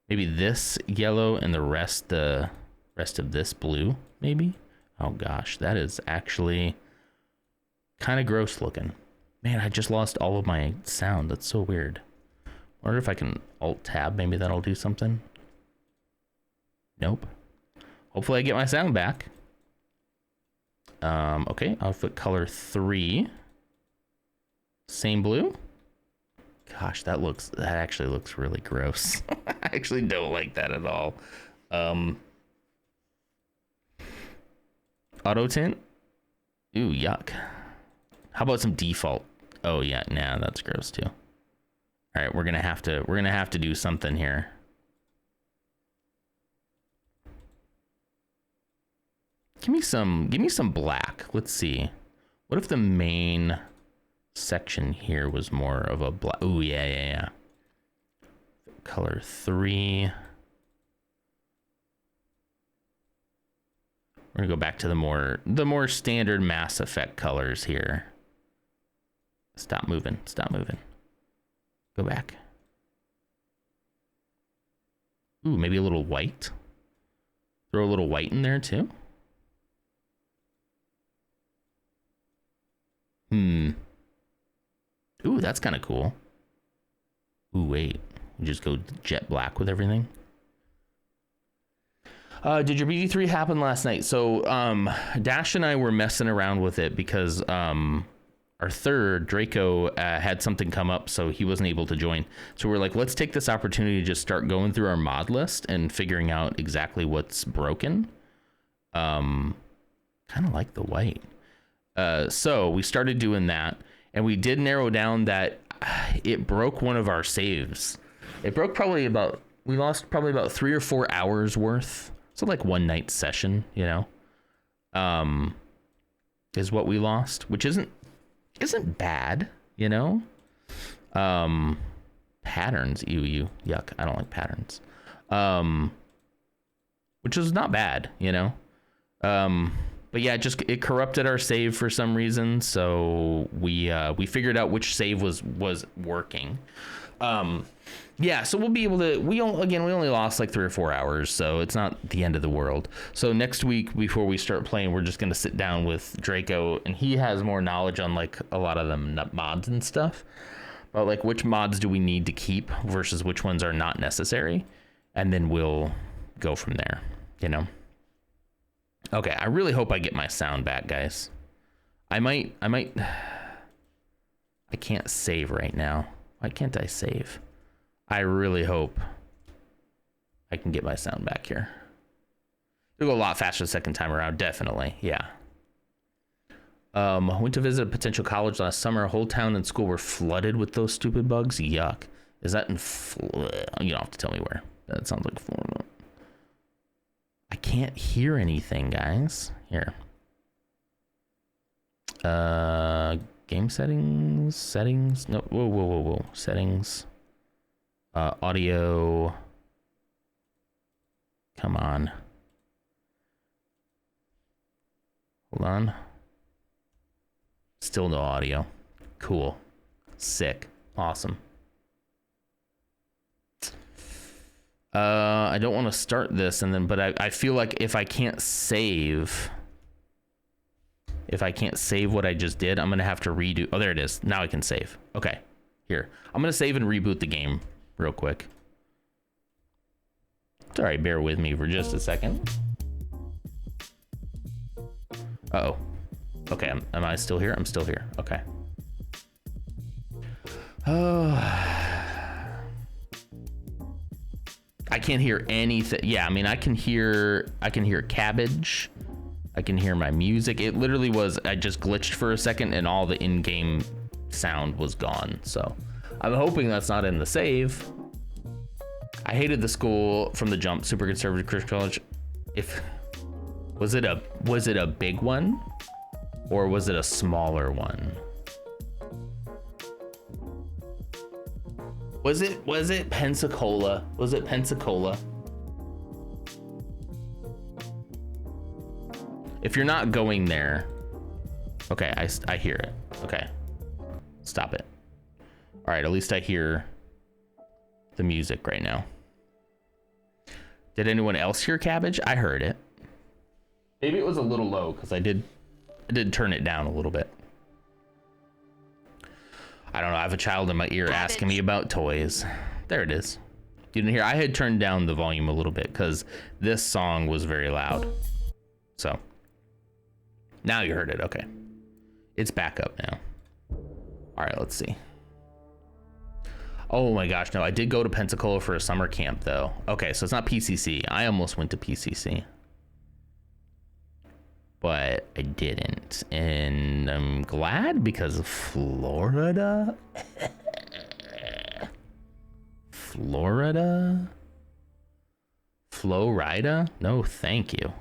Maybe this yellow and the rest of this blue, maybe? Oh, gosh. That is actually kind of gross looking. Man, I just lost all of my sound. That's so weird. I wonder if I can Alt-Tab. Maybe that'll do something. Nope. Hopefully I get my sound back. Okay, outfit color 3. Same blue. Gosh, that actually looks really gross. I actually don't like that at all. Auto tint. Ooh, yuck. How about some default? Oh yeah, nah, that's gross too. All right, we're gonna have to do something here. Give me some black. Let's see. What if the main section here was more of a black? Ooh, yeah. Color 3. We're gonna go back to the more standard Mass Effect colors here. Stop moving. Go back. Ooh, maybe a little white. Throw a little white in there too. Ooh, that's kind of cool. Ooh, wait. Just go jet black with everything. Did your BD3 happen last night? So Dash and I were messing around with it because our third, Draco, had something come up, so he wasn't able to join. So we're like, let's take this opportunity to just start going through our mod list and figuring out exactly what's broken. Kind of like the white. So we started doing that, and we did narrow down that it broke one of our saves. It broke we lost probably about 3 or 4 hours worth. So like one night session, you know, is what we lost, which isn't bad, you know. Patterns, ew, yuck. I don't like patterns. Which is not bad, you know. But yeah, it corrupted our save for some reason, so we figured out which save was working. Yeah, so we'll be able to. We only lost like 3 or 4 hours, so it's not the end of the world. So next week, before we start playing, we're just gonna sit down with Draco, and he has more knowledge on like a lot of them mods and stuff. But like, which mods do we need to keep versus which ones are not necessary, and then we'll go from there. You know. Okay, I really hope I get my sound back, guys. I might. I can't save right now. Why can't I save? I really hope I can get my sound back here. It'll go a lot faster the second time around, definitely, yeah. Went to visit a potential college last summer. A whole town and school were flooded with those stupid bugs. Yuck. Is that in you don't have to tell me where. That sounds like Florida. I can't hear anything, guys. Here. Game settings. No, whoa. Settings. Audio. Come on. Hold on. Still no audio. Cool. Sick. Awesome. I don't want to start this but I feel like if I can't save what I just did, I'm gonna have to redo. Oh, there it is. Now I can save. Okay, here. I'm gonna save and reboot the game real quick. It's all right, bear with me for just a second. Uh-oh. Okay, am I still here? I'm still here. Okay. I can't hear anything. Yeah, I mean, I can hear cabbage. I can hear my music. It literally was, I just glitched for a second and all the in-game sound was gone. So I'm hoping that's not in the save. I hated the school from the jump, super conservative Christian college. Was it a big one or was it a smaller one? Was it Pensacola? Was it Pensacola? If you're not going there, okay, I hear it. Okay, stop it. All right, at least I hear the music right now. Did anyone else hear cabbage? I heard it. Maybe it was a little low because I did turn it down a little bit. I don't know. I have a child in my ear asking me about toys. There it is. You didn't hear? I had turned down the volume a little bit because this song was very loud. So now you heard it. Okay. It's back up now. All right, let's see. Oh my gosh, no, I did go to Pensacola for a summer camp though. Okay, so it's not PCC. I almost went to PCC. But I didn't, and I'm glad because of Florida. Florida? No, thank you.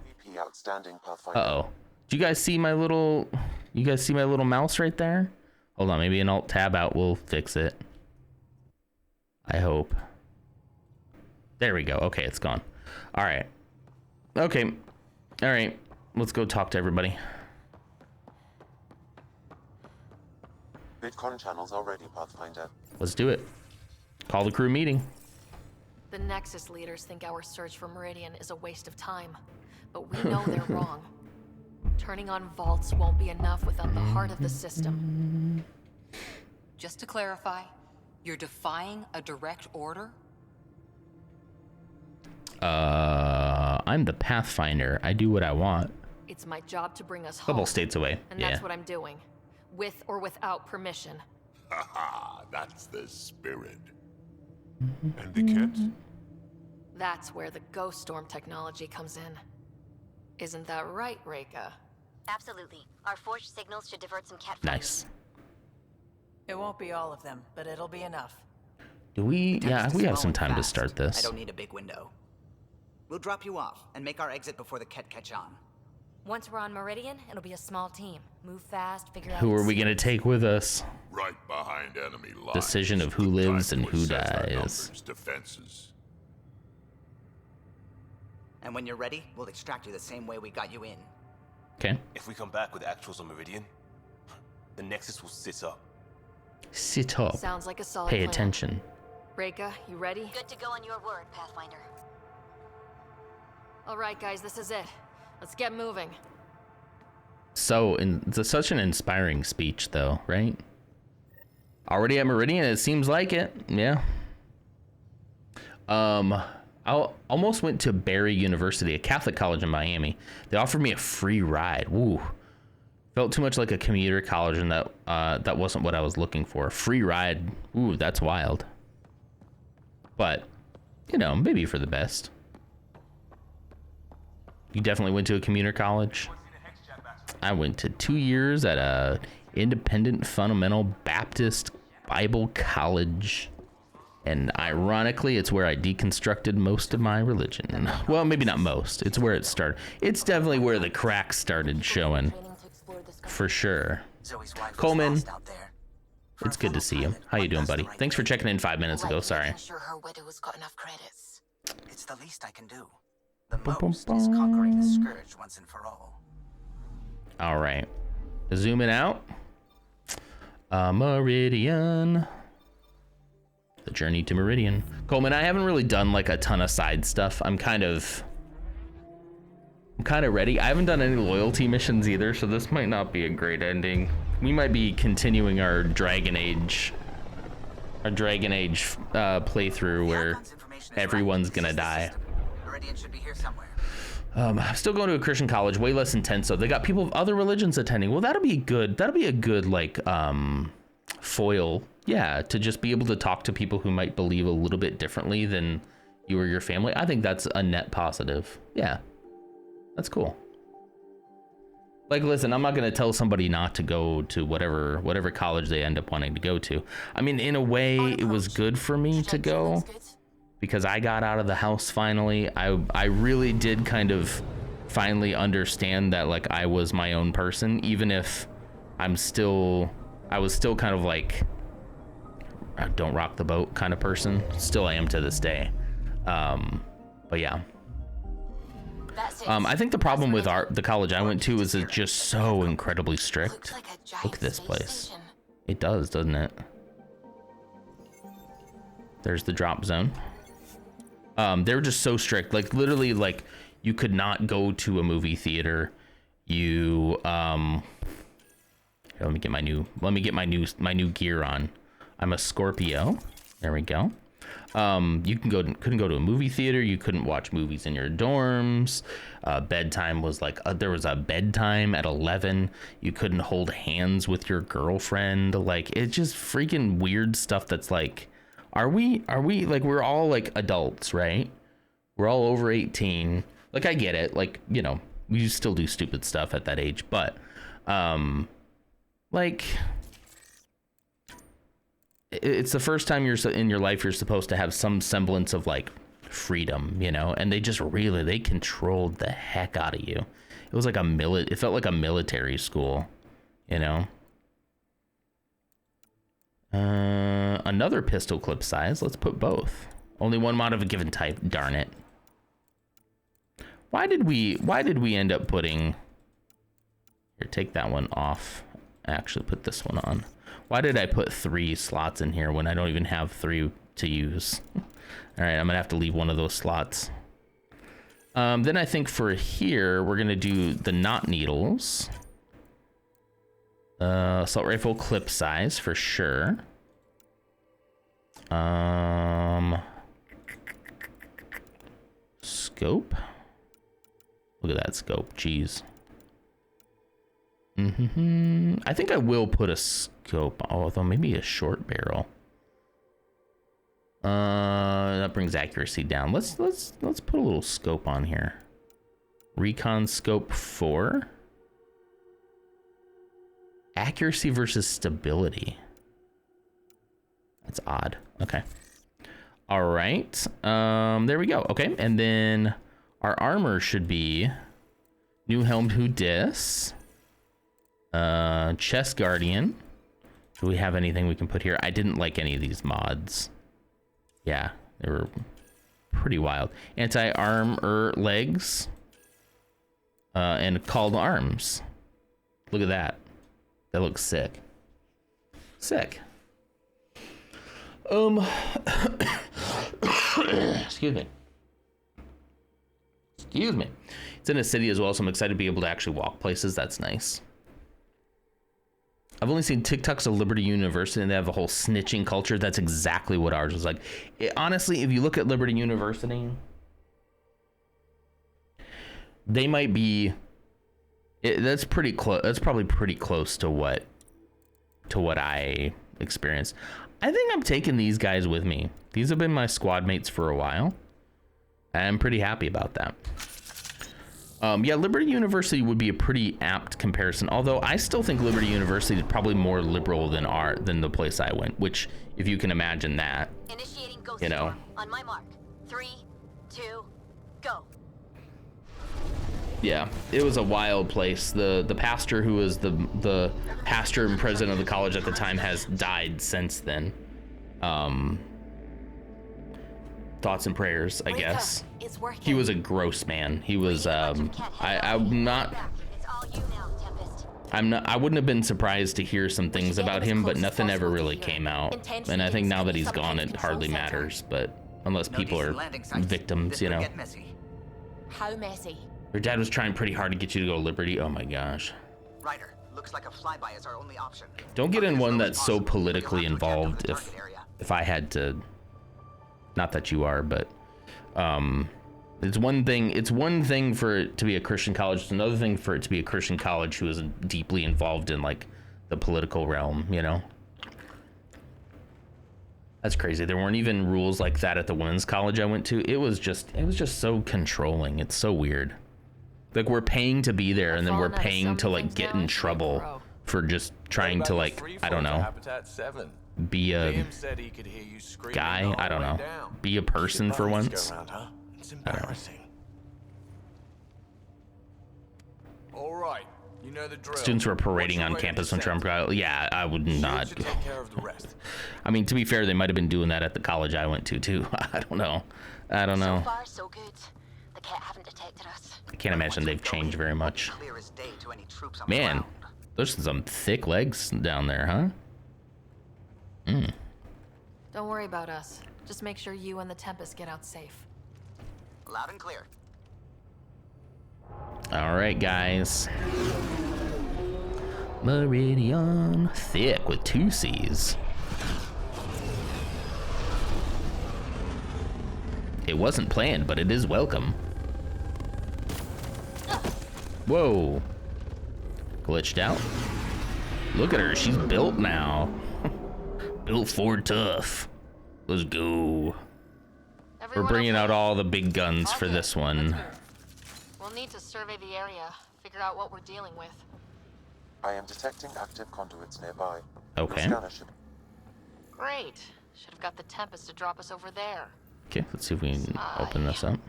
Outstanding, Pathfinder. Uh-oh. Do you guys see my little... You guys see my little mouse right there? Hold on, maybe an Alt-Tab out will fix it. I hope. There we go. Okay, it's gone. All right. Okay. All right. Let's go talk to everybody. VidCon channels are ready, Pathfinder. Let's do it. Call the crew meeting. The Nexus leaders think our search for Meridian is a waste of time, but we know they're wrong. Turning on vaults won't be enough without the heart of the system. Just to clarify, you're defying a direct order? I'm the Pathfinder. I do what I want. It's my job to bring us home. Couple states away. And Yeah. that's what I'm doing. With or without permission. Haha, that's the spirit. And the kids? That's where the ghost storm technology comes in. Isn't that right, Reika? Absolutely. Our forged signals should divert some cat. Nice. It won't be all of them, but it'll be enough. Do we? Yeah, Tempest we is have some low and time to fast. start this. I don't need a big window. We'll drop you off and make our exit before the Ket catch on. Once we're on Meridian, it'll be a small team. Move fast, figure out... Who are we gonna take with us? Right behind enemy lines. Decision of who Good time lives to and who assess our dies. numbers, defenses. And when you're ready, we'll extract you the same way we got you in. Okay. If we come back with actuals on Meridian, the Nexus will sit up. Sit up. Sounds like a solid Pay plan. attention. Reika, you ready? Good to go on your word, Pathfinder. All right, guys, this is it. Let's get moving. So, it's such an inspiring speech, though, right? Already at Meridian, it seems like it. Yeah. I almost went to Barry University, a Catholic college in Miami. They offered me a free ride. Woo. Felt too much like a commuter college, and that wasn't what I was looking for. Free ride. Ooh, that's wild. But, you know, maybe for the best. You definitely went to a commuter college? I went to 2 years at a independent fundamental Baptist Bible college. And ironically, it's where I deconstructed most of my religion. Well, maybe not most. It's where it started. It's definitely where the cracks started showing. For sure. Coleman, it's good to see you. How you doing, buddy? Thanks for checking in 5 minutes ago. Sorry. Sure her widow's got enough credits. It's the least I can do. The most is conquering the scourge once and for all. All right. Zooming out. Meridian. The journey to Meridian. Coleman, I haven't really done like a ton of side stuff. I'm kind of ready. I haven't done any loyalty missions either, so this might not be a great ending. We might be continuing our Dragon Age playthrough where everyone's gonna die. Meridian should be here somewhere. I'm still going to a Christian college, way less intense. So they got people of other religions attending. Well, that'll be a good like foil, yeah, to just be able to talk to people who might believe a little bit differently than you or your family. I think that's a net positive. Yeah, that's cool. Like, listen, I'm not gonna tell somebody not to go to whatever college they end up wanting to go to. I mean, in a way, it was good for me to go, because I got out of the house finally. I really did kind of finally understand that like I was my own person, even if I was still kind of like a don't rock the boat kind of person. Still I am to this day. But yeah. I think the problem with the college I went to is it's just so incredibly strict. Look at this place. It does, doesn't it? There's the drop zone. They're just so strict. Like literally, like you could not go to a movie theater. You here, let me get my new gear on. I'm a Scorpio. There we go. You couldn't go to a movie theater. You couldn't watch movies in your dorms. Bedtime was like there was a bedtime at 11. You couldn't hold hands with your girlfriend. Like it's just freaking weird stuff. That's like, are we like, we're all like adults, right? We're all over 18. Like I get it. Like, you know, we still do stupid stuff at that age, but like, it's the first time in your life you're supposed to have some semblance of like freedom, you know, and they controlled the heck out of you. It was like it felt like a military school, you know. Another pistol clip size. Let's put both. Only one mod of a given type. Darn it. Why did we end up putting... Here, take that one off. Actually put this one on. Why did I put 3 slots in here when I don't even have 3 to use? All right, I'm gonna have to leave one of those slots. Then I think for here, we're gonna do the knot needles. Assault rifle clip size for sure. Scope. Look at that scope, jeez. I think I will put a scope, although maybe a short barrel. That brings accuracy down. Let's put a little scope on here. Recon scope 4. Accuracy versus stability. That's odd. Okay. All right. There we go. Okay, and then our armor should be new helm, new dis. Chest Guardian. Do we have anything we can put here? I didn't like any of these mods. Yeah, they were pretty wild. Anti-armor legs. And called arms. Look at that. That looks sick. Sick. Excuse me. Excuse me. It's in a city as well, so I'm excited to be able to actually walk places. That's nice. I've only seen TikToks of Liberty University, and they have a whole snitching culture. That's exactly what ours was like. Honestly, if you look at Liberty University, they might be. That's pretty close. That's probably pretty close to what I experienced. I think I'm taking these guys with me. These have been my squad mates for a while. I'm pretty happy about that. Yeah, Liberty University would be a pretty apt comparison, although I still think Liberty University is probably more liberal than the place I went, which, if you can imagine that, Initiating ghost you know. storm. On my mark. 3, 2, go. Yeah, it was a wild place. The pastor who was the pastor and president of the college at the time has died since then. Thoughts and prayers, I guess. He was a gross man. He was I wouldn't have been surprised to hear some things about him, but nothing ever really came out. And I think now that he's gone, it hardly matters, but unless people are victims, you know. How messy? Your dad was trying pretty hard to get you to go to Liberty. Oh my gosh. Ryder, looks like a flyby is our only option. Don't get in one that's so politically involved if I had to. Not that you are, but it's one thing for it to be a Christian college. It's another thing for it to be a Christian college who is deeply involved in like the political realm, you know. That's crazy. There weren't even rules like that at the women's college I went to. It was just so controlling. It's so weird. Like, we're paying to be there, and then we're paying to like get in trouble for just trying to like, I don't know, be a guy. I don't know, be a person for once. It's embarrassing. All right, you know the drill. Students were parading on campus when Trump got. Yeah, I would not. Take care of the rest. I mean, to be fair, they might have been doing that at the college I went to too. I don't know. So far, so good. The cat haven't detected us. I can't imagine they've changed very much. Man, there's some thick legs down there, huh? Don't worry about us. Just make sure you and the Tempest get out safe. Loud and clear. All right, guys. Meridian, thick with 2 C's. It wasn't planned, but it is welcome. Whoa. Glitched out. Look at her, she's built now. Built Ford tough. Let's go. We're bringing out all the big guns for this one. We'll need to survey the area, figure out what we're dealing with. I am detecting active conduits nearby. Okay. Great. Should have got the Tempest to drop us over there. Okay, let's see if we can open this up.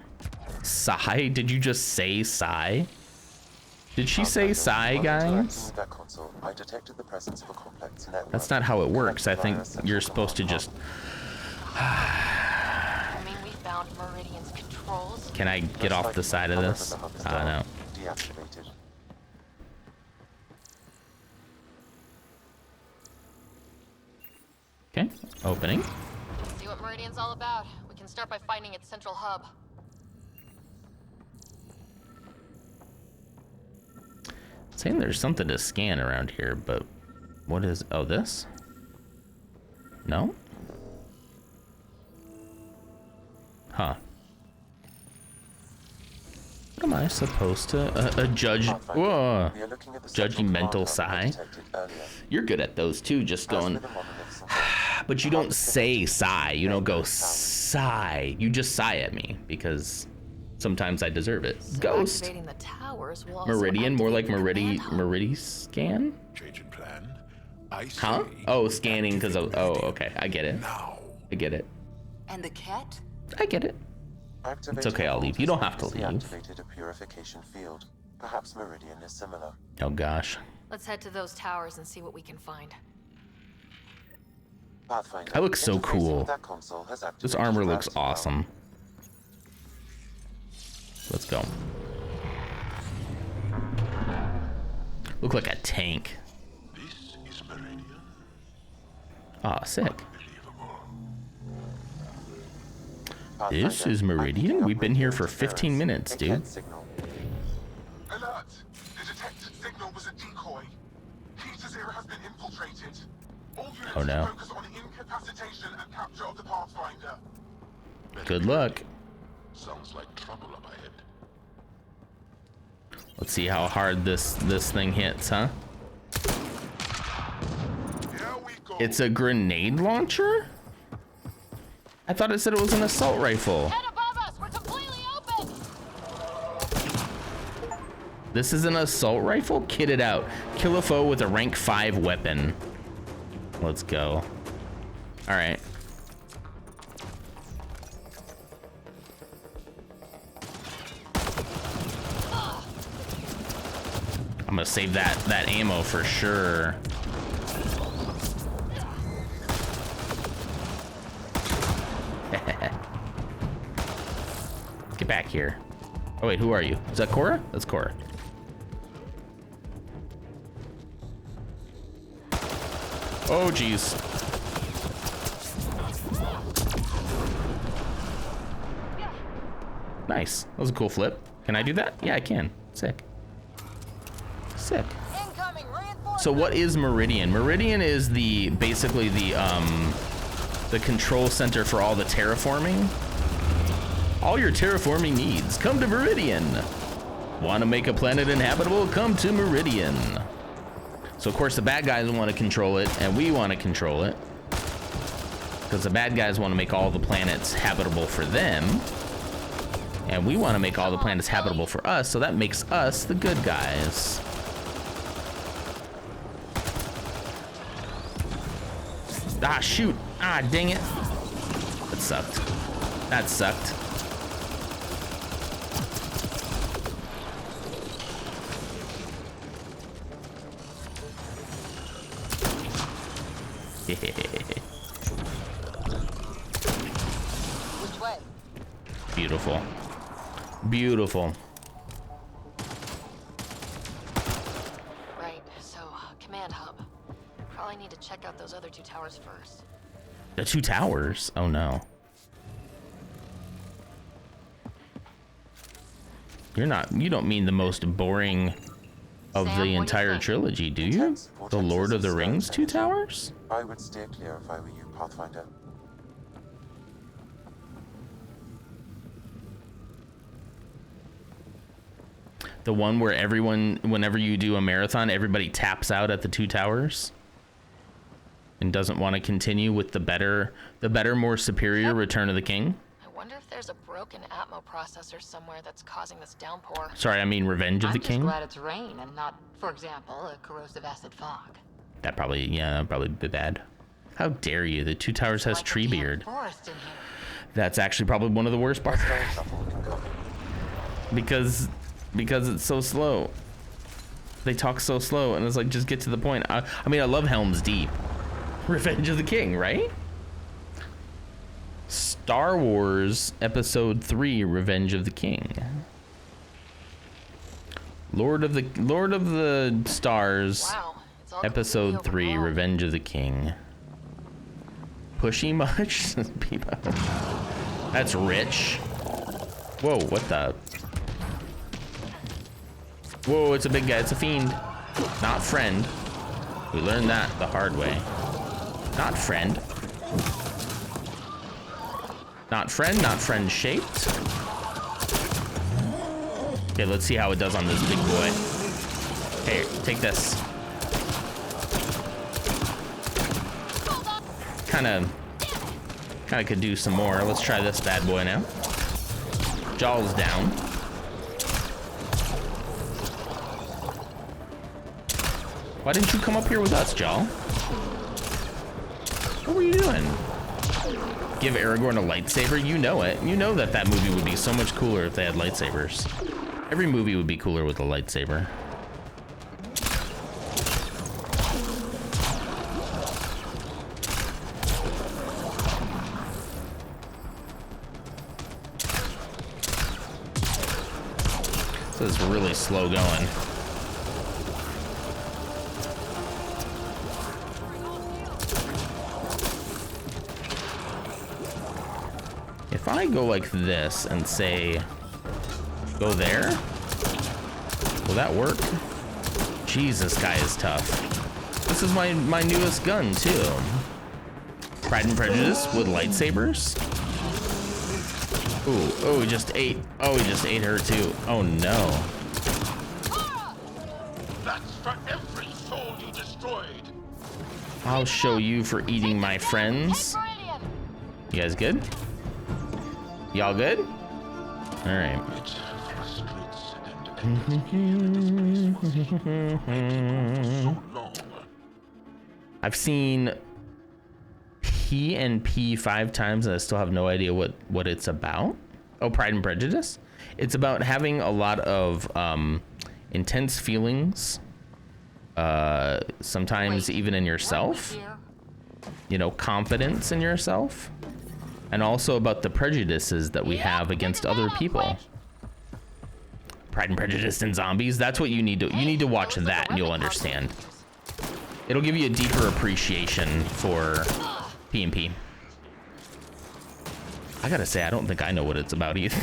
Sai? Did you just say Sai? Did she say psi, guys? That console, I detected the presence of a complex network. That's not how it works. I think you're supposed to just... I mean, we found Meridian's controls. Can I get off the side of this? No. Deactivated. Okay, opening. See what Meridian's all about. We can start by finding its central hub. Saying there's something to scan around here, but what is... Oh, this? No? Huh. What am I supposed to... a judge... Whoa! Judgmental psi. You're good at those too, just going... But you don't say sigh. You don't go sigh. You just sigh at me because sometimes I deserve it. So Ghost. activating the towers will also Meridian, more like activate the Meridian scan? Change in plan. Huh? Oh, scanning because of... Oh, okay. I get it. I get it. And the cat? I get it. It's okay, I'll leave. You don't have to leave. Activated a purification field. Perhaps Meridian is similar. Oh gosh. Let's head to those towers and see what we can find. Pathfinder, I look so cool. that console has This activated armor looks gravity awesome. Let's go. Look like a tank. This is Meridian. Ah, sick. This is Meridian? We've been here for 15 minutes, dude. Alert! The detected signal was a decoy. Heater Zero has been infiltrated. All units Oh no. focus on incapacitation and capture of the Pathfinder. Good luck. Sounds like trouble up ahead. Let's see how hard this thing hits, huh? It's a grenade launcher? I thought it said it was an assault rifle. Head above us, we're completely open. This is an assault rifle? Kitted out. Kill a foe with a rank 5 weapon. Let's go. All right. I'm gonna save that ammo for sure. Get back here. Oh wait, who are you? Is that Cora? That's Cora. Oh geez. Nice. That was a cool flip. Can I do that? Yeah, I can. Sick. Sick. So what is Meridian? Meridian is basically the control center for all the terraforming. All your terraforming needs, come to Meridian. Want to make a planet inhabitable? Come to Meridian. So of course the bad guys want to control it, and we want to control it. Because the bad guys want to make all the planets habitable for them. And we want to make all the planets habitable for us, so that makes us the good guys. Ah, shoot. Ah, dang it. That sucked. That sucked. Which way? Beautiful. Beautiful. Right, so command hub. Probably need to check out those other 2 towers first. The 2 towers? Oh no. You don't mean the most boring of Sam, the entire trilogy, do you? The Lord of the Rings 2 towers? I would steer clear if I were you, Pathfinder. The one where everyone, whenever you do a marathon, everybody taps out at the 2 towers and doesn't want to continue with the better, more superior Return of the King. I wonder if there's a broken Atmo processor somewhere that's causing this downpour. Sorry, I mean Revenge of the King. I'm just glad it's rain and not, for example, a corrosive acid fog. That'd probably be bad. How dare you? The 2 towers has Treebeard. That's actually probably one of the worst parts. Because it's so slow. They talk so slow, and it's like, just get to the point. I mean, I love Helm's Deep. Revenge of the King, right? Star Wars Episode 3, Revenge of the King. Lord of the Stars, Wow, Episode 3, Revenge of the King. Pushy much? People. That's rich. Whoa, what the? Whoa, it's a big guy. It's a fiend. Not friend. We learned that the hard way. Not friend. Not friend, not friend shaped. Okay, let's see how it does on this big boy. Hey, take this. Kinda could do some more. Let's try this bad boy now. Jaw's down. Why didn't you come up here with us, Jaw? What were you doing? Give Aragorn a lightsaber? You know it. You know that that movie would be so much cooler if they had lightsabers. Every movie would be cooler with a lightsaber. This is really slow going. If I go like this and say, go there, will that work? Jeez, this guy is tough. This is my newest gun too. Pride and Prejudice with lightsabers. Ooh, oh, he just ate. Oh, he just ate her too. Oh no. That's for every soul you destroyed. I'll show you for eating my friends. You guys good? Y'all good? All right. I've seen P and P 5 times and I still have no idea what it's about. Oh, Pride and Prejudice. It's about having a lot of intense feelings, sometimes even in yourself, you know, confidence in yourself, and also about the prejudices that we have against other people. Pride and Prejudice and Zombies. That's what you need to watch that and you'll understand. It'll give you a deeper appreciation for P&P. I gotta say, I don't think I know what it's about either.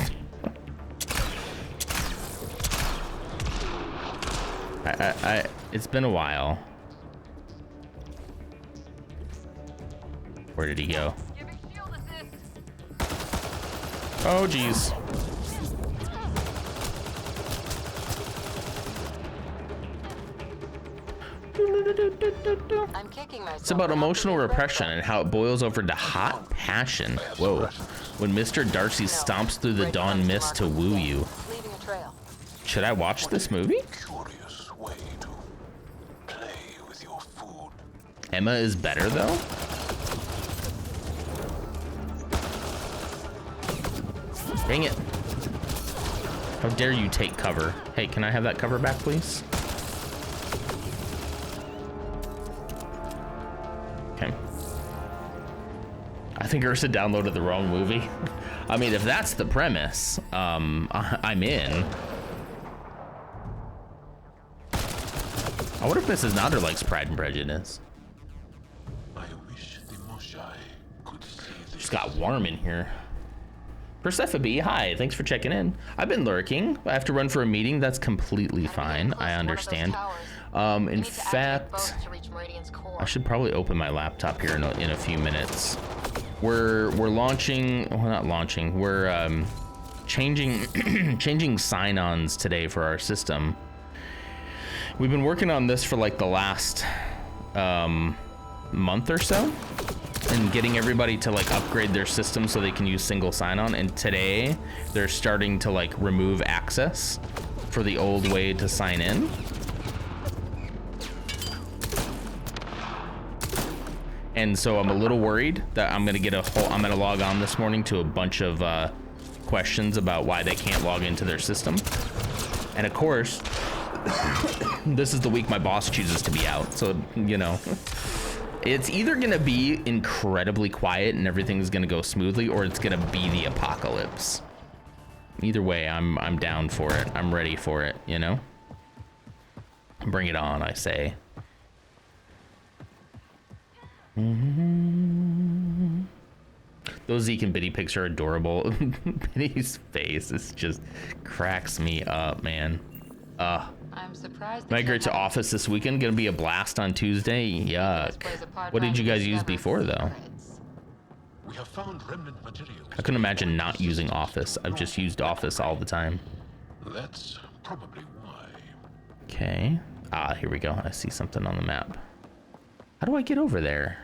It's been a while. Where did he go? Oh, geez. I'm kicking myself. It's about emotional repression and how it boils over to hot passion. Whoa. When Mr. Darcy stomps through the dawn mist to woo you. Leaving a trail. Should I watch this movie? Curious way to play with your food. Emma is better though? Dang it. How dare you take cover? Hey, can I have that cover back, please? Okay. I think Ursa downloaded the wrong movie. I mean, if that's the premise, I'm in. I wonder if Mrs. Nodder likes Pride and Prejudice. I wish the Moshae could see this. Just got warm in here. Persephone, hi, thanks for checking in. I've been lurking. I have to run for a meeting. That's completely fine. I understand. In fact, I should probably open my laptop here in a few minutes. We're launching, well, not launching. We're changing sign-ons today for our system. We've been working on this for like the last month or so, and getting everybody to like upgrade their system so they can use single sign-on. And today they're starting to like remove access for the old way to sign in. And so I'm a little worried that I'm gonna log on this morning to a bunch of questions about why they can't log into their system. And of course, This is the week my boss chooses to be out, so you know, it's either gonna be incredibly quiet and everything's gonna go smoothly, or it's gonna be the apocalypse. Either way, I'm down for it. I'm ready for it, you know? Bring it on, I say. Those Zeke and Biddy pics are adorable. Biddy's face is just cracks me up, man. I'm surprised. Migrate to Office this weekend. Gonna be a blast on Tuesday. Yuck. What did you guys use before, though? We have found remnant materials. I couldn't imagine not using Office. I've just used Office all the time. That's probably why. Okay. Ah, here we go. I see something on the map. How do I get over there?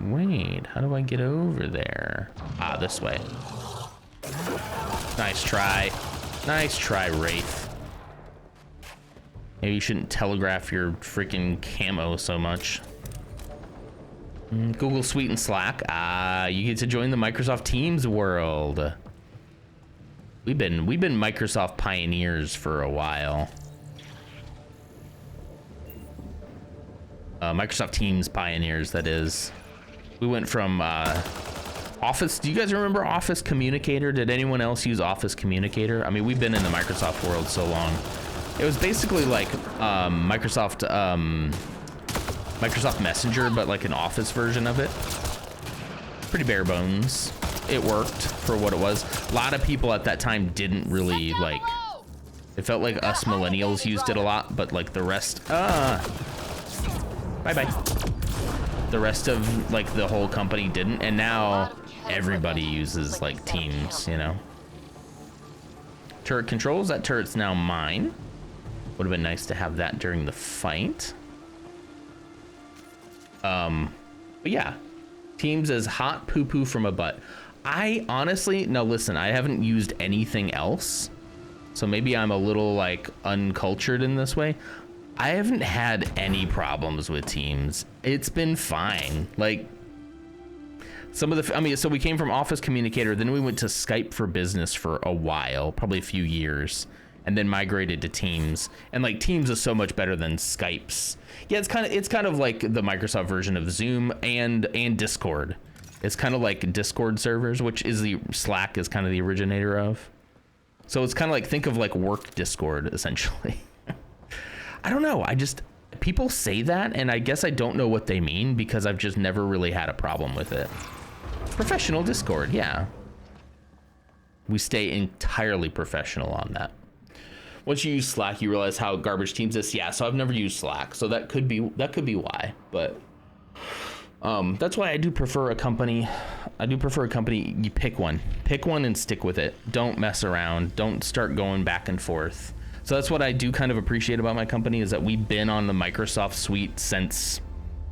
Wait, how do I get over there? Ah, this way. Nice try. Nice try, Wraith. Maybe you shouldn't telegraph your freaking camo so much. Google Suite and Slack. Ah, you get to join the Microsoft Teams world. We've been Microsoft pioneers for a while. Microsoft Teams pioneers, that is. We went from Office. Do you guys remember Office Communicator? Did anyone else use Office Communicator? I mean, we've been in the Microsoft world so long. It was basically like Microsoft Messenger, but like an Office version of it. Pretty bare bones. It worked for what it was. A lot of people at that time didn't really like. It felt like us millennials used it a lot, but like the rest. Bye bye. The rest of like the whole company didn't, and now everybody uses like Teams, you know. Turret controls. That turret's now mine. Would have been nice to have that during the fight. But yeah, Teams is hot poo poo from a butt. I honestly, no, listen, I haven't used anything else, so maybe I'm a little like uncultured in this way. I haven't had any problems with Teams. It's been fine. Like some of the, I mean, so we came from Office Communicator, then we went to Skype for Business for a while, probably a few years, and then migrated to Teams. And like Teams is so much better than Skype's. Yeah, it's kind of like the Microsoft version of Zoom and Discord. It's kind of like Discord servers, which is the Slack is kind of the originator of. So it's kind of like, think of like work Discord essentially. I don't know. People say that, and I guess I don't know what they mean because I've just never really had a problem with it. Professional Discord, yeah. We stay entirely professional on that. Once you use Slack, you realize how garbage Teams is. Yeah, so I've never used Slack, so that could be why. But that's why I do prefer a company. You pick one and stick with it. Don't mess around. Don't start going back and forth. So that's what I do kind of appreciate about my company, is that we've been on the Microsoft Suite since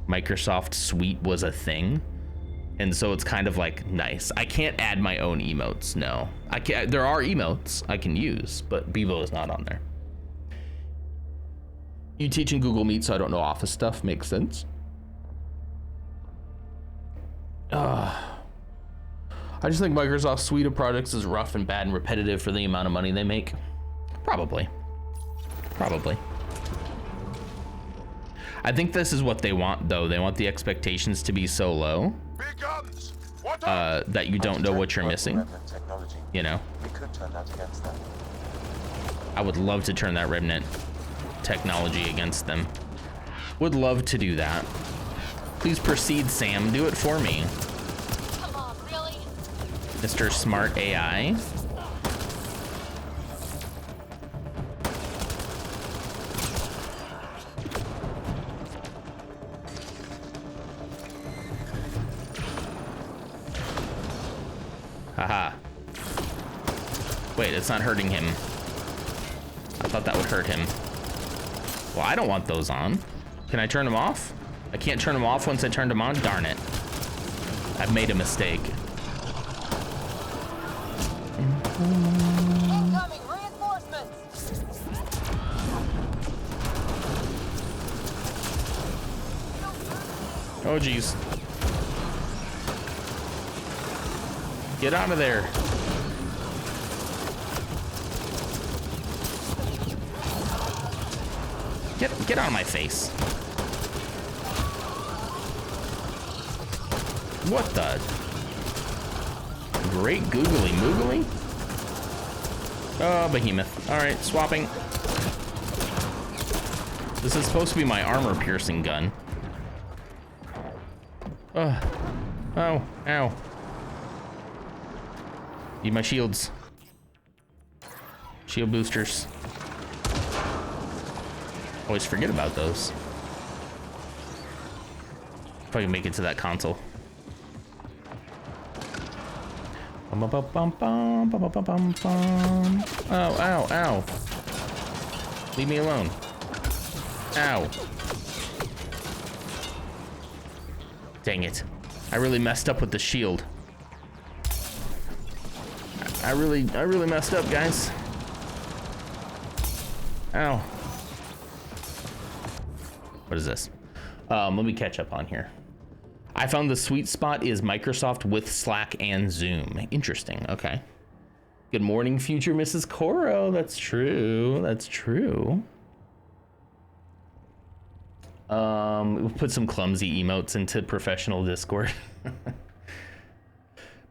Microsoft Suite was a thing. And so it's kind of like nice. I can't add my own emotes. No, I can't. There are emotes I can use, but Bevo is not on there. You teach in Google Meet, so I don't know Office stuff. Makes sense. I just think Microsoft's suite of products is rough and bad and repetitive for the amount of money they make. Probably. I think this is what they want, though. They want the expectations to be so low that you don't know what you're missing. You know? I would love to turn that remnant technology against them. Would love to do that. Please proceed, Sam. Do it for me. Come on, really? Mr. Smart AI. Haha. Wait, it's not hurting him. I thought that would hurt him. Well, I don't want those on. Can I turn them off? I can't turn them off once I turned them on? Darn it. I've made a mistake. Incoming reinforcements. Oh, geez. Get out of there. Get out of my face. What the? Great googly moogly? Oh, behemoth. All right, swapping. This is supposed to be my armor-piercing gun. Oh, ow. Need my shields. Shield boosters. Always forget about those. If I can make it to that console. Oh, ow. Leave me alone. Ow. Dang it. I really messed up with the shield. I really messed up, guys. Ow. What is this? Let me catch up on here. I found the sweet spot is Microsoft with Slack and Zoom. Interesting. Okay. Good morning, future Mrs. Coro. That's true. We'll put some clumsy emotes into professional Discord.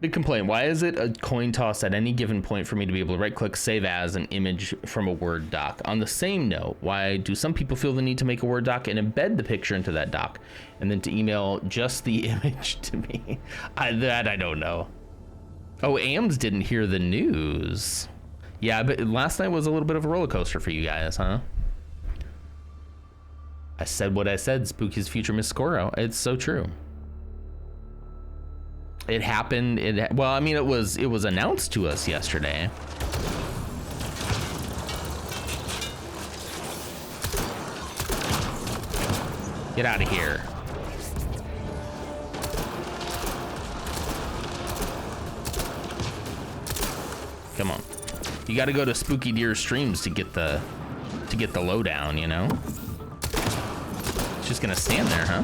Big complaint. Why is it a coin toss at any given point for me to be able to right click save as an image from a Word doc? On the same note, why do some people feel the need to make a Word doc and embed the picture into that doc and then to email just the image to me? I don't know. Oh, AMS didn't hear the news. Yeah, but last night was a little bit of a roller coaster for you guys, huh? I said what I said, Spooky's future Miss Coro. It's so true. It happened. Well, I mean, it was announced to us yesterday. Get out of here. Come on. You got to go to Spooky Deer streams to get the lowdown, you know? It's just gonna stand there, huh?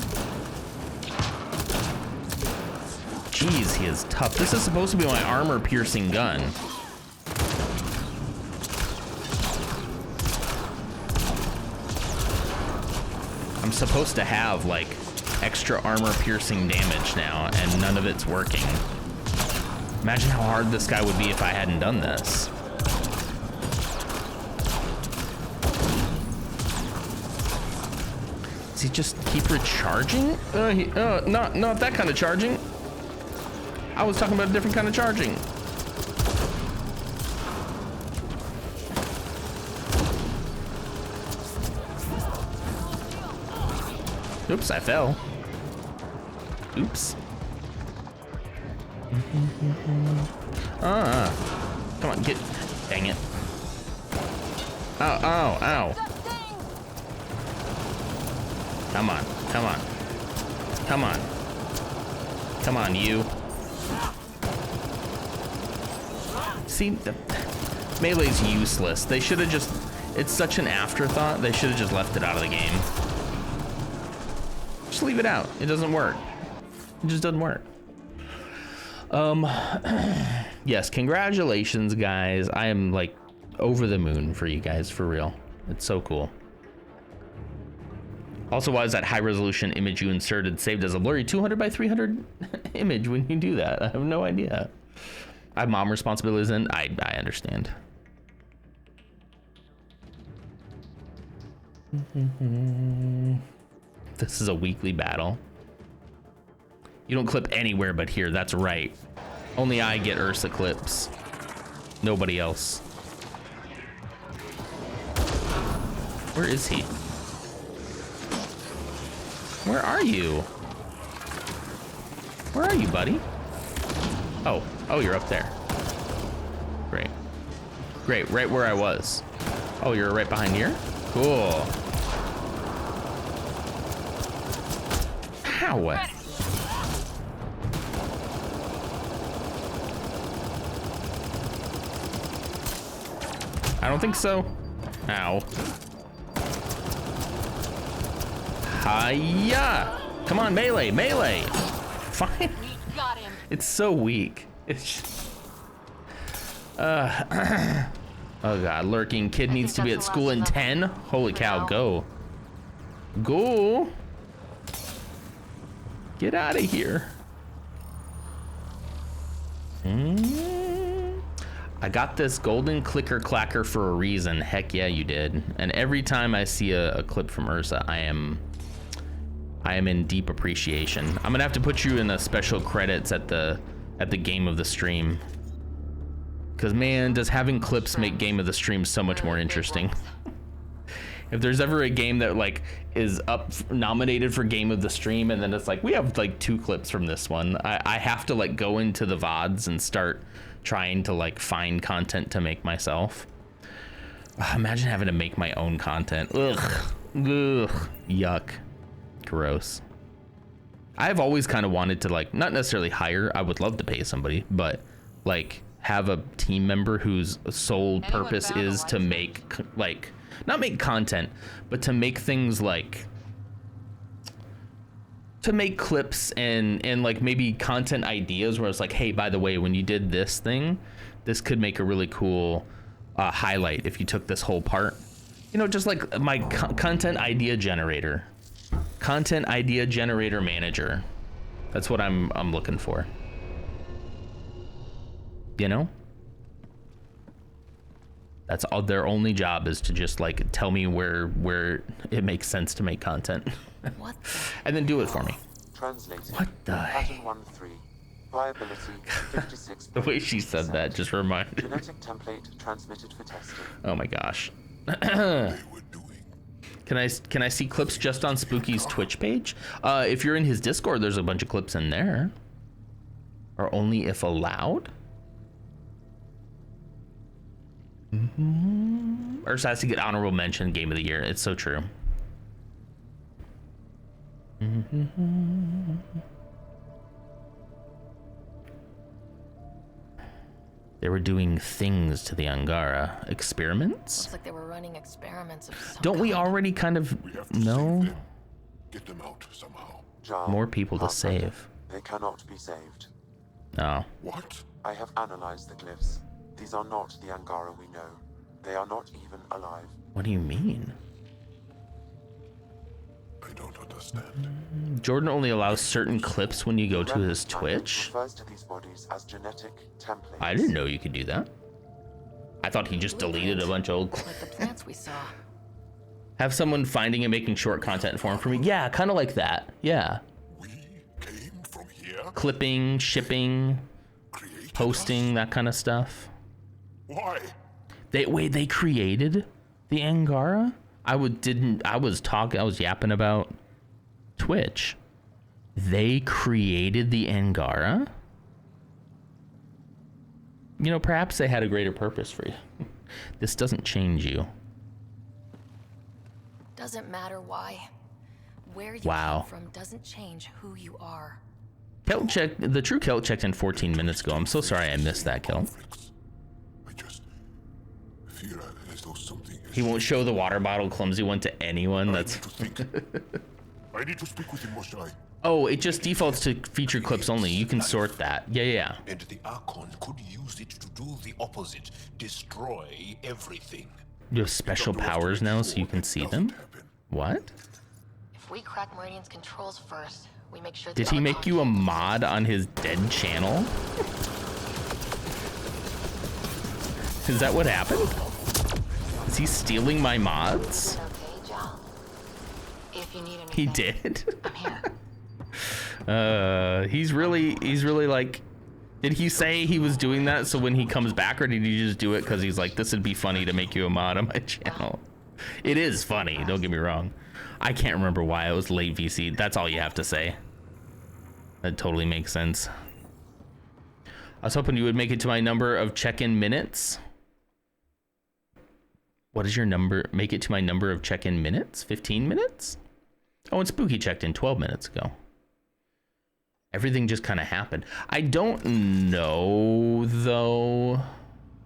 Jeez, he is tough. This is supposed to be my armor-piercing gun. I'm supposed to have, like, extra armor-piercing damage now, and none of it's working. Imagine how hard this guy would be if I hadn't done this. Does he just keep recharging? Not that kind of charging. I was talking about a different kind of charging. Oops, I fell. Oops. Come on, get. Dang it. Ow. Come on, you. See, the melee's useless. They should have just, it's such an afterthought. They should have just left it out of the game. Just leave it out. It doesn't work. It just doesn't work. Yes, congratulations, guys. I am like over the moon for you guys, for real. It's so cool. Also, why is that high resolution image you inserted saved as a blurry 200 by 300 image when you do that? I have no idea. I have mom responsibilities and I understand. This is a weekly battle. You don't clip anywhere but here, that's right. Only I get Ursa clips. Nobody else. Where is he? Where are you? Where are you, buddy? Oh, you're up there. Great, right where I was. Oh, you're right behind here? Cool. How? I don't think so. Ow. Hiya! Come on, melee! Fine. Got him. It's so weak. It's just... Oh god, lurking kid needs to be at school in 10. Holy cow, go. Go. Get out of here. I got this golden clicker clacker for a reason. Heck yeah, you did. And every time I see a clip from Ursa, I am in deep appreciation. I'm gonna have to put you in the special credits at the game of the stream. Cause man, does having clips make game of the stream so much more interesting. If there's ever a game that like is nominated for game of the stream and then it's like we have like 2 clips from this one, I have to like go into the VODs and start trying to like find content to make myself. Imagine having to make my own content. Ugh. Yuck. Gross. I've always kind of wanted to like not necessarily hire, I would love to pay somebody, but like have a team member whose sole purpose is to make like not make content, but to make things like to make clips and like maybe content ideas where it's like, hey, by the way, when you did this thing, this could make a really cool highlight if you took this whole part. You know, just like my content idea generator manager. That's what I'm looking for. You know? That's all their only job is to just like tell me where it makes sense to make content. What? And then do it for me. Translating. What the Pattern 1-3. Viability 56. The way she said that just reminded me. Genetic template transmitted for testing. Oh my gosh. Can I see clips just on Spooky's Twitch page? If you're in his Discord, there's a bunch of clips in there. Or only if allowed? Ursa has to get honorable mention game of the year. It's so true. They were doing things to the Angara. Experiments? Looks like they were running experiments of some Don't we already kind of know? Get them out somehow. More people to save. They cannot be saved. Oh. What? I have analyzed the glyphs. These are not the Angara we know. They are not even alive. What do you mean? I don't understand. Jordan only allows certain clips when you go to his Twitch. Refers to these bodies as genetic templates. I didn't know you could do that. I thought he just deleted a bunch of old clips. like the plants we saw. Have someone finding and making short content for him for me. Yeah, kind of like that. Yeah. We came from here? Clipping, shipping, posting, that kind of stuff. Why? They created the Angara? I was yapping about Twitch. They created the Angara? You know, perhaps they had a greater purpose for you. This doesn't change you. Doesn't matter why. Where you came from doesn't change who you are. Kelt checked, the true Kelt checked in 14 minutes ago. I'm so sorry I missed that, Kelt. He won't show the water bottle clumsy one to anyone. That's. I need to speak with him, Moshe. Oh, it just defaults to feature clips only. You can sort that. Yeah. And the Archon could use it to do the opposite, destroy everything. You have special powers now, so you can see them. What? If we crack Meridian's controls first, we make sure. Did he make you a mod on his dead channel? Is that what happened? Is he stealing my mods? Okay, Jal. If you need anything, he did. I'm here. He's really like. Did he say he was doing that so when he comes back, or did he just do it because he's like, this would be funny to make you a mod on my channel? It is funny. Don't get me wrong. I can't remember why I was late, VC. That's all you have to say. That totally makes sense. I was hoping you would make it to my number of check-in minutes. What is your number? Make it to my number of check-in minutes? 15 minutes? Oh, and Spooky checked in 12 minutes ago. Everything just kind of happened. I don't know, though.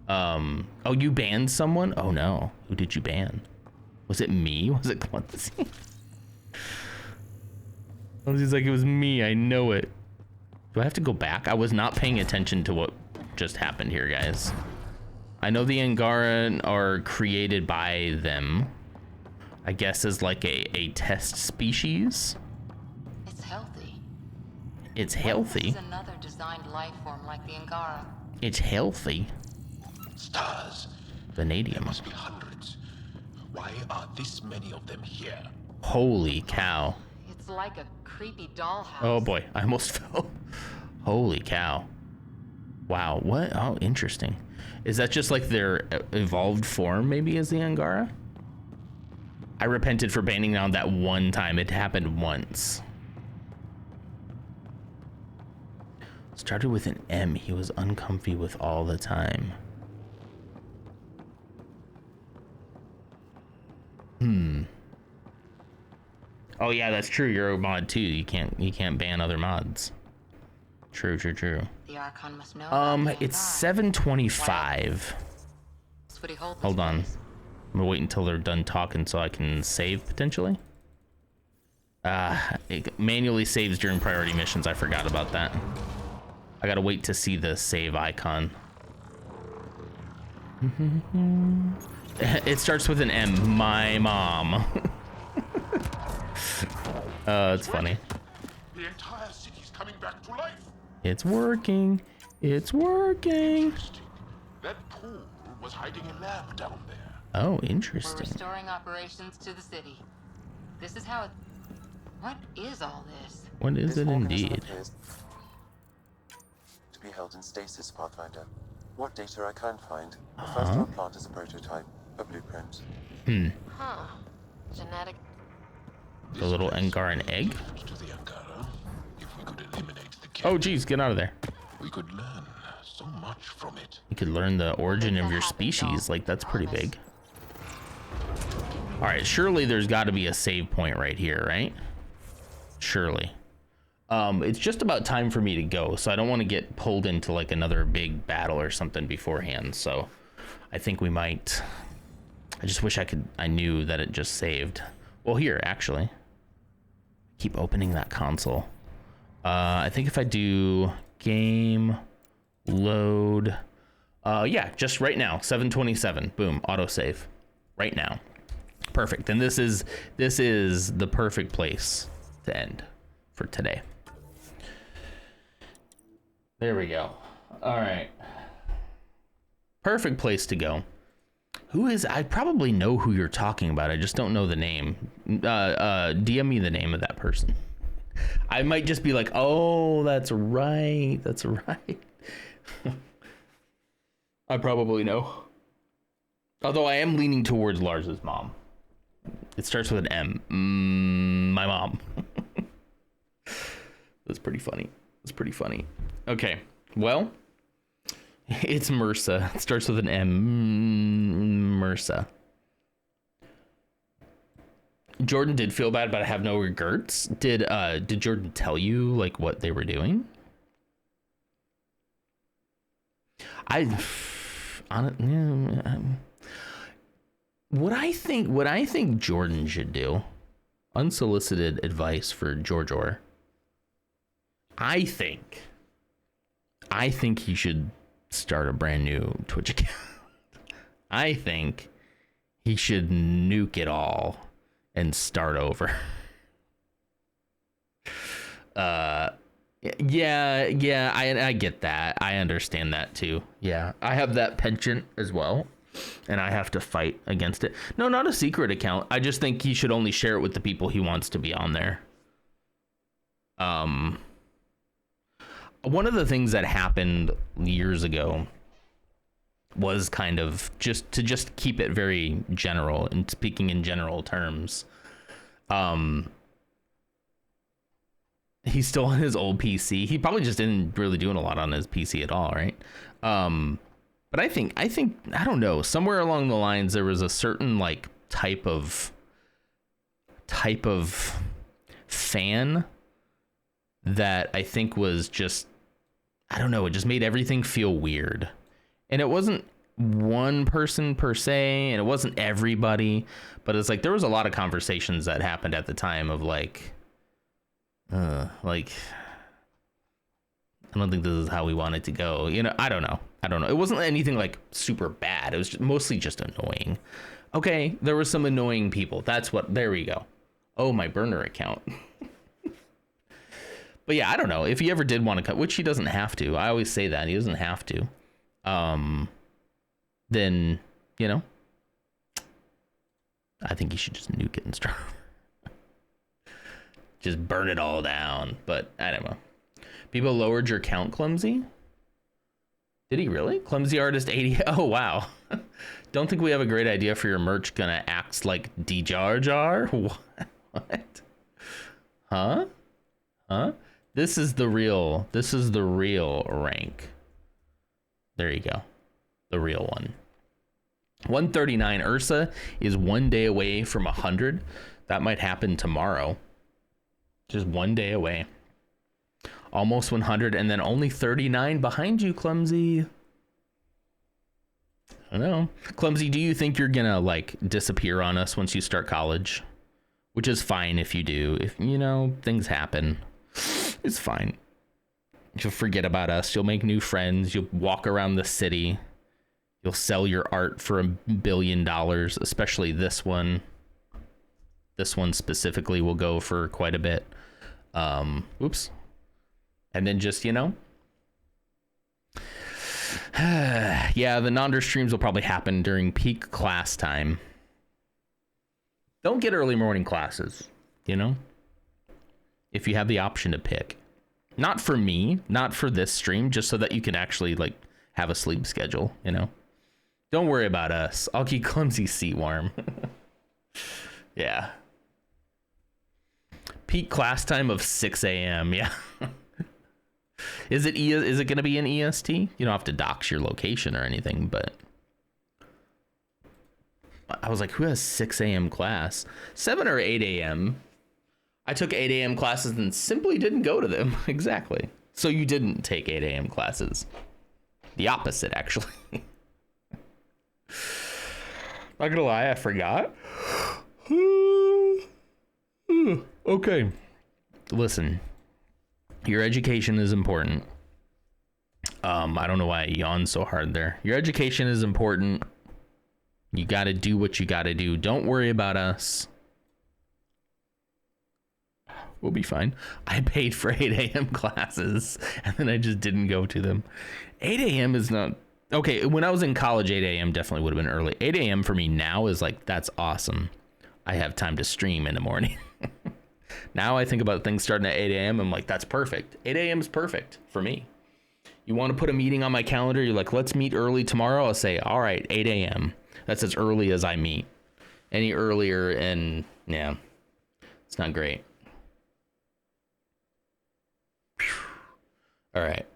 Oh, you banned someone? Oh, no. Who did you ban? Was it me? Was it Clumsy? Clumsy's like, it was me. I know it. Do I have to go back? I was not paying attention to what just happened here, guys. I know the Angara are created by them. I guess is like a test species. It's healthy. It's healthy. This is another designed life form like the Angara. It's healthy. Stars. Vanadium. There must be hundreds. Why are this many of them here? Holy cow. It's like a creepy dollhouse. Oh boy, I almost fell. Holy cow. Wow, what? Oh, interesting. Is that just like their evolved form, maybe, as the Angara? I repented for banning down that one time. It happened once. Started with an M. He was uncomfy with all the time. Oh yeah, that's true. You're a mod too. You can't ban other mods. True. The Archon must know. It's 7:25. Hold on. I'm gonna wait until they're done talking so I can save potentially. It manually saves during priority missions. I forgot about that. I gotta wait to see the save icon. It starts with an M. My mom. It's funny. The entire city's coming back to life. It's working. It's working. That pool was hiding a lab down there. Oh, We're interesting. restoring operations to the city. This is how it... What is all this? What is it indeed? To be held in stasis, Pathfinder. What data I can find. The first one plant is a prototype, a blueprint. Huh. Genetic. The little Angaran egg? Oh geez, get out of there. We could learn so much from it. You could learn the origin of your species. Like, that's pretty big. All right, surely there's got to be a save point right here, right? Surely. It's just about time for me to go, so I don't want to get pulled into like another big battle or something beforehand. So I think we might. I just wish I knew that it just saved. Well, here, actually. Keep opening that console. I think if I do game load, yeah, just right now, 7:27, boom, autosave, right now. Perfect. And this is the perfect place to end for today. There we go. All right. Perfect place to go. Who is, I probably know who you're talking about. I just don't know the name. DM me the name of that person. I might just be like, oh, that's right. That's right. I probably know. Although I am leaning towards Lars's mom. It starts with an M. My mom. That's pretty funny. That's pretty funny. Okay. Well, it's MRSA. It starts with an M. MRSA. Jordan did feel bad, but I have no regrets. Did Jordan tell you like what they were doing? What I think Jordan should do, unsolicited advice for Georgior. I think he should start a brand new Twitch account. I think he should nuke it all and start over. Yeah, I get that. I understand that too. Yeah, I have that penchant as well, and I have to fight against it. No, not a secret account. I just think he should only share it with the people he wants to be on there. One of the things that happened years ago was kind of just to keep it very general and speaking in general terms. He's still on his old PC. He probably just didn't really doing a lot on his PC at all, right? But I think I don't know, somewhere along the lines there was a certain like type of fan that I think was just, I don't know, it just made everything feel weird. And it wasn't one person per se, and it wasn't everybody, but it's like there was a lot of conversations that happened at the time of like I don't think this is how we want it to go. You know, I don't know. I don't know. It wasn't anything like super bad. It was just, mostly just annoying. Okay, there were some annoying people. That's what, there we go. Oh, my burner account. But yeah, I don't know. If he ever did want to cut, which he doesn't have to. I always say that. He doesn't have to. Then, you know, I think he should just nuke it and start. Just burn it all down. But I don't know. People lowered your count, Clumsy? Did he really? Clumsy Artist 80. Oh, wow. Don't think we have a great idea for your merch. Gonna act like D Jar Jar? What? Huh? This is the real rank. There you go. The real one. 139. Ursa is 1 day away from 100. That might happen tomorrow. Just 1 day away. Almost 100, and then only 39 behind you, Clumsy. I don't know. Clumsy, do you think you're gonna like disappear on us once you start college? Which is fine if you do. If, you know, things happen. It's fine. You'll forget about us. You'll make new friends. You'll walk around the city. You'll sell your art for $1 billion, especially this one. This one specifically will go for quite a bit. Oops. And then just, you know. Yeah, the Nonder streams will probably happen during peak class time. Don't get early morning classes, you know? If you have the option to pick. Not for me, not for this stream, just so that you can actually, like, have a sleep schedule, you know? Don't worry about us. I'll keep Clumsy's seat warm. Yeah. Peak class time of 6 a.m., yeah. Is it going to be an EST? You don't have to dox your location or anything, but I was like, who has 6 a.m. class? 7 or 8 a.m. I took 8 a.m. classes and simply didn't go to them. Exactly. So you didn't take 8 a.m. classes. The opposite, actually. Not gonna lie, I forgot. Okay. Listen. Your education is important. I don't know why I yawned so hard there. Your education is important. You got to do what you got to do. Don't worry about us. We'll be fine. I paid for 8 a.m. classes and then I just didn't go to them. 8 a.m. is not... Okay, when I was in college, 8 a.m. definitely would have been early. 8 a.m. for me now is like, that's awesome. I have time to stream in the morning. Now I think about things starting at 8 a.m. I'm like, that's perfect. 8 a.m. is perfect for me. You want to put a meeting on my calendar? You're like, let's meet early tomorrow. I'll say, all right, 8 a.m. That's as early as I meet. Any earlier, and yeah, it's not great. All right.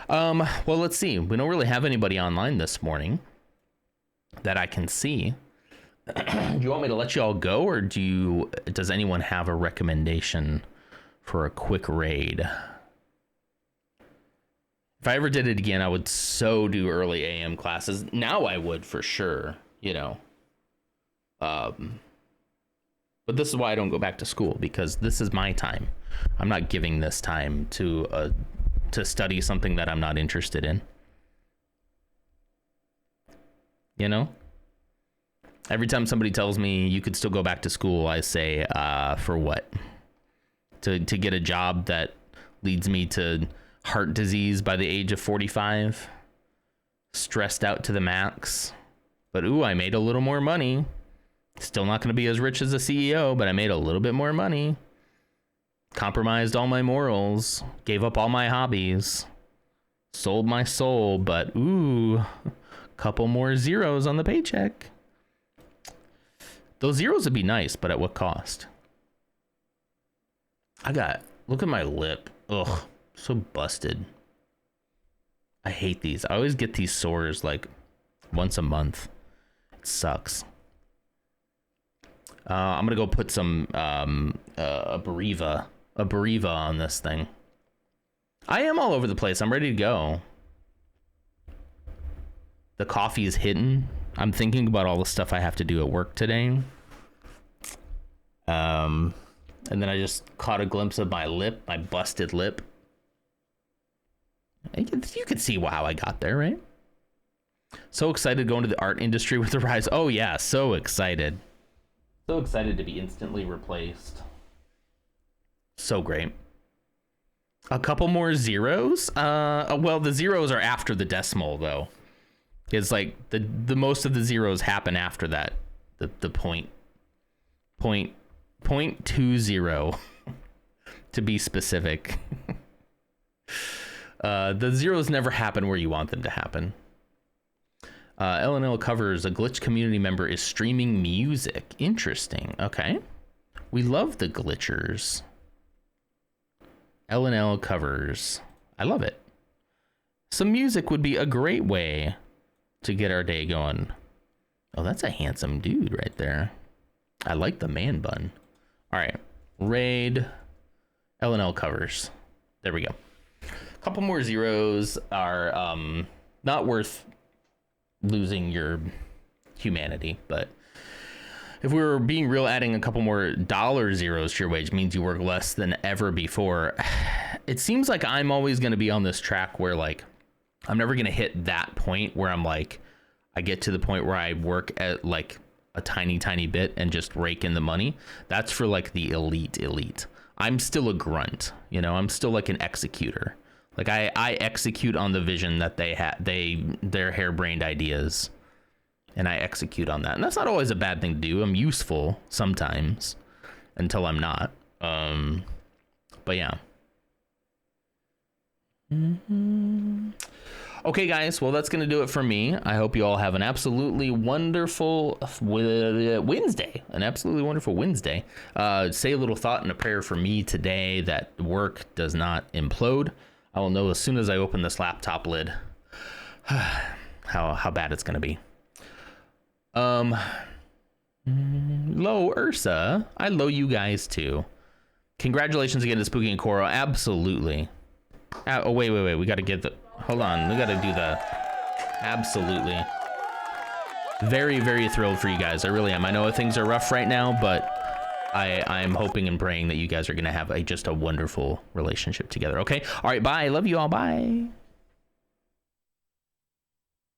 Well, let's see. We don't really have anybody online this morning that I can see. Do you want me to let you all go, or does anyone have a recommendation for a quick raid? If I ever did it again, I would so do early AM classes. Now I would for sure, you know. But this is why I don't go back to school, because this is my time. I'm not giving this time to study something that I'm not interested in. You know? Every time somebody tells me you could still go back to school, I say, for what? To get a job that leads me to heart disease by the age of 45? Stressed out to the max? But ooh, I made a little more money. Still not going to be as rich as a CEO, but I made a little bit more money. Compromised all my morals. Gave up all my hobbies. Sold my soul, but ooh, couple more zeros on the paycheck. Those zeros would be nice, but at what cost? Look at my lip. Ugh, so busted. I hate these. I always get these sores like once a month. It sucks. I'm gonna go put some a Bariva on this thing. I am all over the place. I'm ready to go. The coffee is hidden. I'm thinking about all the stuff I have to do at work today. And then I just caught a glimpse of my lip, my busted lip. You could see how I got there, right? So excited to go into the art industry with the rise. Oh yeah, so excited. So excited to be instantly replaced. So great. A couple more zeros? Well, the zeros are after the decimal though. It's like the most of the zeros happen after that. The point 0.20 to be specific. The zeros never happen where you want them to happen. LNL covers a glitch community member is streaming music. Interesting. Okay. We love the glitchers. LNL covers. I love it. Some music would be a great way to get our day going. Oh, that's a handsome dude right there. I like the man bun. All right. Raid. LNL covers. There we go. A couple more zeros are not worth losing your humanity, but if we were being real, adding a couple more dollar zeros to your wage means you work less than ever before. It seems like I'm always going to be on this track where like I'm never going to hit that point where I'm like I get to the point where I work at like a tiny bit and just rake in the money. That's for like the elite. I'm still a grunt, you know. I'm still like an executor. Like I execute on the vision that their harebrained ideas, and I execute on that. And that's not always a bad thing to do. I'm useful sometimes until I'm not. But yeah. Okay, guys. Well, that's going to do it for me. I hope you all have an absolutely wonderful Wednesday. An absolutely wonderful Wednesday. Say a little thought and a prayer for me today that work does not implode. I will know as soon as I open this laptop lid how bad it's going to be. Low Ursa. I low you guys too. Congratulations again to Spooky and Coro. Absolutely. Oh, wait. We got to get the... Hold on. We got to do the... Absolutely. Very, very thrilled for you guys. I really am. I know things are rough right now, but I'm hoping and praying that you guys are going to have just a wonderful relationship together. Okay? All right. Bye. Love you all. Bye.